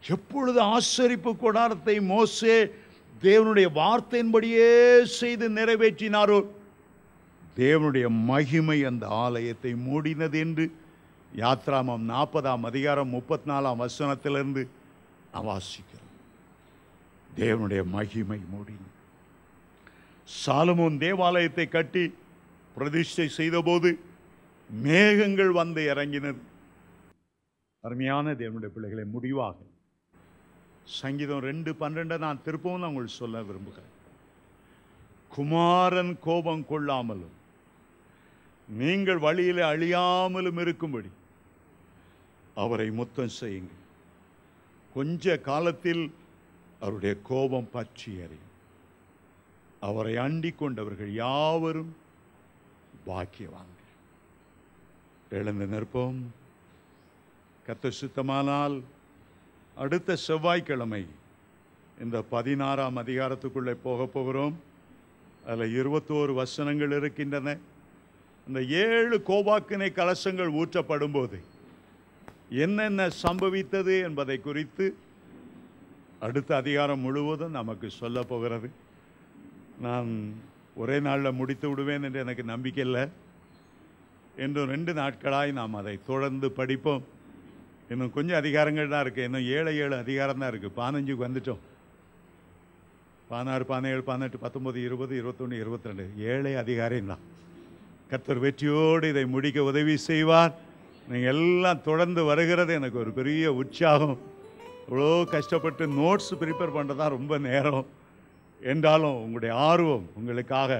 [SPEAKER 1] எப்பொழுது ஆசரிப்பு கூடாரத்தை மோசே தேவனுடைய வார்த்தையின்படியே செய்து நிறைவேற்றினாரோ தேவனுடைய மகிமை அந்த ஆலயத்தை மூடினது என்று யாத்ராமம் 40ஆம் அதிகாரம் 34ஆம் வசனத்திலிருந்து வாசிக்கிறோம். தேவனுடைய மகிமை மூடினது. சாலமோன் தேவாலயத்தை கட்டி பிரதிஷ்டை செய்தபோது மேகங்கள் வந்து இறங்கினது. அருமையான தேவனுடைய பிள்ளைகளை, முடிவாக சங்கீதம் 2:12 நான் திருப்பவும் நான் உங்களுக்கு சொல்ல விரும்புகிறேன். குமாரன் கோபம் கொள்ளாமலும் நீங்கள் வழியிலே அழியாமலும் இருக்கும்படி அவரை முத்தம் செய்யுங்கள். கொஞ்ச காலத்தில் அவருடைய கோபம் பற்றி எறியும். அவரை அண்டிக் கொண்டவர்கள் யாவரும் பாக்கியவான்கள். எழுந்து நிற்போம். கர்த்தர் சித்தமானால் அடுத்த செவ்வாய்க்கிழமை இந்த 16ஆம் அதிகாரத்துக்குள்ளே போக போகிறோம். அதில் 21 வசனங்கள் இருக்கின்றன. இந்த 7 கோபாக்கினை கலசங்கள் ஊற்றப்படும் போது என்னென்ன சம்பவித்தது என்பதை குறித்து அடுத்த அதிகாரம் முழுவதும் நமக்கு சொல்ல போகிறது. நான் ஒரே நாளில் முடித்து விடுவேன் என்று எனக்கு நம்பிக்கை இல்லை. இன்னும் 2 நாட்களாய் நாம் அதை தொடர்ந்து படிப்போம். இன்னும் கொஞ்சம் அதிகாரங்கள் தான் இருக்குது. இன்னும் 7 அதிகாரம் தான் இருக்குது. 15க்கு வந்துட்டோம். 16, 17, 18, 19, 20, 21, 22 7 அதிகாரம் தான். கர்த்தர் வெற்றியோடு இதை முடிக்க உதவி செய்வார். நீங்கள் எல்லாம் தொடர்ந்து வருகிறது எனக்கு ஒரு பெரிய உற்சாகம். இவ்வளோ கஷ்டப்பட்டு நோட்ஸ் ப்ரிப்பேர் பண்ணுறது தான் ரொம்ப நேரம். என்றாலும் உங்களுடைய ஆர்வம் உங்களுக்காக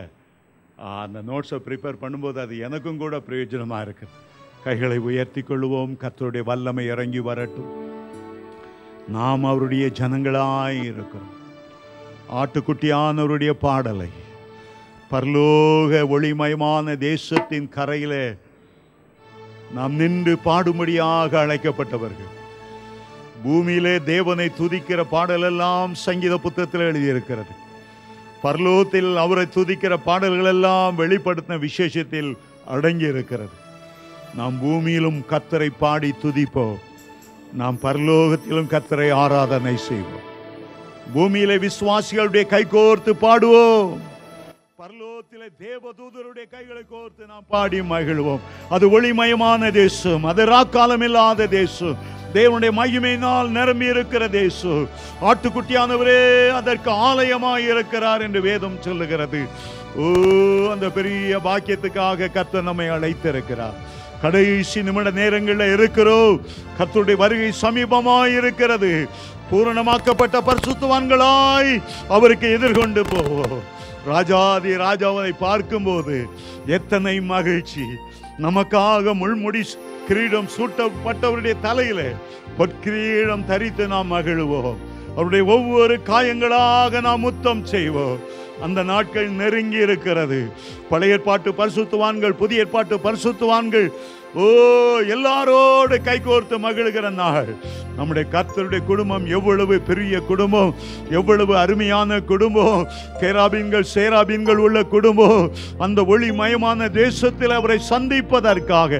[SPEAKER 1] அந்த நோட்ஸை ப்ரிப்பேர் பண்ணும்போது அது எனக்கும் கூட பிரயோஜனமாக இருக்குது. கைகளை உயர்த்தி கொள்வோம். கர்த்தருடைய வல்லமை இறங்கி வரட்டும். நாம் அவருடைய ஜனங்களாய் இருக்கிறோம். ஆட்டுக்குட்டியானவருடைய பாடலை பரலோக ஒளிமயமான தேசத்தின் கரையிலே நாம் நின்று பாடும்படியாக அழைக்கப்பட்டவர்கள். பூமியிலே தேவனை துதிக்கிற பாடலெல்லாம் சங்கீத புத்தகத்தில் எழுதியிருக்கிறது. பரலோகத்தில் அவரை துதிக்கிற பாடல்கள் எல்லாம் வெளிப்படுத்தின விசேஷத்தில் அடங்கி இருக்கிறது. நாம் பூமியிலும் கர்த்தரை பாடி துதிப்போம். நாம் பரலோகத்திலும் கர்த்தரை ஆராதனை செய்வோம். பூமியிலே விசுவாசிகளுடைய கை கோர்த்து பாடுவோம். பரலோகத்திலே தேவதூதருடைய கைகளை கோர்த்து நாம் பாடி மகிழ்வோம். அது ஒளிமயமான தேசம். அது ராக்காலம் இல்லாத தேசம். தேவனுடைய மகிமையினால் நிரம்பி இருக்கிற தேசம். ஆட்டுக்குட்டியானவரே அதற்கு ஆலயமாய் இருக்கிறார் என்று வேதம் சொல்லுகிறது. அந்த பெரிய பாக்கியத்துக்காக கர்த்தர் நம்மை அழைத்திருக்கிறார். கடைசி நிமிட நேரங்களில் இருக்கிறோம். கர்த்தருடைய வருகை சமீபமாய் இருக்கிறது. பூரணமாக்கப்பட்ட பரிசுத்தவான்களாய் அவருக்கு எதிர்கொண்டு போவோம். ராஜாதி ராஜாவை பார்க்கும்போது எத்தனை மகிழ்ச்சி. நமக்காக முள்முடி கிரீடம் சூட்டப்பட்டவருடைய தலையில பொற்கிரீடம் தரித்து நாம் மகிழ்வோம். அவருடைய ஒவ்வொரு காயங்களாக நாம் முத்தம் செய்வோம். அந்த நாட்கள் நெருங்கி இருக்கிறது. பழைய ஏற்பாட்டு பரிசுத்தவான்கள், புதிய ஏற்பாட்டு பரிசுத்தவான்கள் எல்லாரோடு கைகோர்த்து மகிழ்கிற நாள். நம்முடைய கர்த்தருடைய குடும்பம் எவ்வளவு பெரிய குடும்பம், எவ்வளவு அருமையான குடும்பம். கேராபீன்கள் சேராபீன்கள் உள்ள குடும்பம். அந்த ஒளிமயமான தேசத்தில் அவரை சந்திப்பதற்காக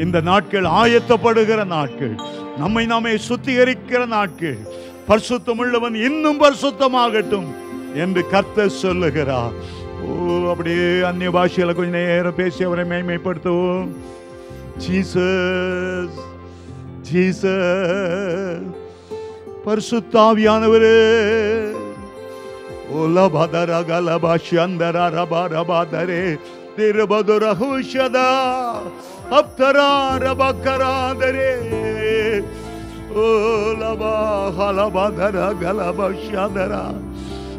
[SPEAKER 1] இந்த நாட்கள் ஆயத்தப்படுகிற நாட்கள். நம்மை நாமே சுத்திகரிக்கிற நாட்கள். பரிசுத்தம் உள்ளவன் இன்னும் பரிசுத்தமாகட்டும் என்று கர்த்தர் சொல்லுகிறார். அப்படியே அந்நிய பாஷையில கொஞ்ச நேரம் பேசி அவரை மேன்மைப்படுத்துவோம். Jesus Jesus பரிசுத்தாவியானவரே ஓலபதர கலபாஷந்தர ரபரபதரே திரபதுரஹுஷதா அப்தரா ரபகராதரே ஓலபா ஹலபதர கலபாஷதரா.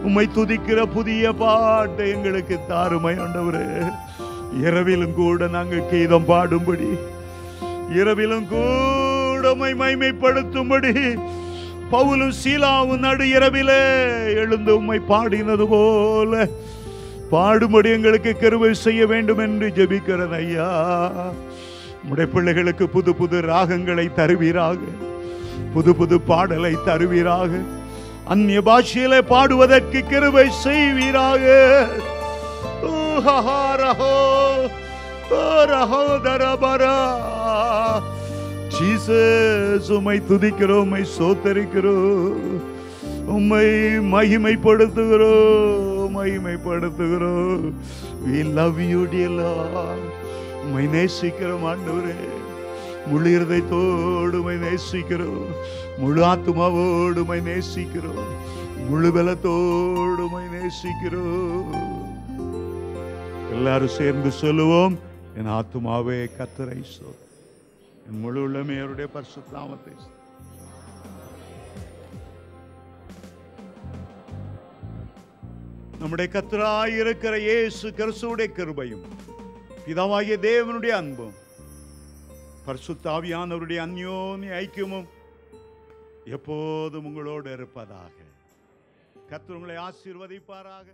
[SPEAKER 1] உம்மை துதிக்கிற புதிய பாட்டை எங்களுக்கு தாருமை ஆண்டவரே. இரவிலும் கூட நாங்கள் கீதம் பாடும்படி, இரவிலும் கூட உம்மை மகிமைப்படுத்தும்படி பவுலும் சீலாவும் நடு இரவிலே எழுந்து உம்மை பாடினது போல பாடும்படி எங்களுக்கு கிருபை செய்ய வேண்டும் என்று ஜெபிக்கிறேன் ஐயா. உம்முடைய பிள்ளைகளுக்கு புது புது ராகங்களை தருவீராக, புது புது பாடலை தருவீராக. அந்நிய பாஷையிலே பாடுவதற்கு கிருபை செய்வீராக. ஜீசஸ் உம்மை துதிக்கிறோம், உம்மை சோத்தரிக்கிறோம், உம்மை மகிமைப்படுத்துகிறோம், மகிமைப்படுத்துகிறோம். We love you dear Lord. உம்மை நேசிக்கிறோம் ஆண்டவரே. முழு இருதயத்தோடு உம்மை நேசிக்கிறோம், முழு ஆத்துமாவோடு உம்மை நேசிக்கிறோம், முழு பலத்தோடு உம்மை நேசிக்கிறோம். எல்லாரும் சேர்ந்து சொல்லுவோம். என் ஆத்துமாவே கர்த்தரை ஸ்தோத்திரி, என் முழு உள்ளமே அவருடைய பரிசுத்த நாமத்தை. நம்முடைய கர்த்தராய் இருக்கிற இயேசு கிறிஸ்துவுடைய கிருபையும் பிதாவாகிய தேவனுடைய அன்பும் பரிசுத்த ஆவியானவருடைய அந்யோன்ய ஐக்கியமும் எப்போதும் உங்களோடு இருப்பதாக. கர்த்தர் உங்களை ஆசீர்வதிப்பாராக.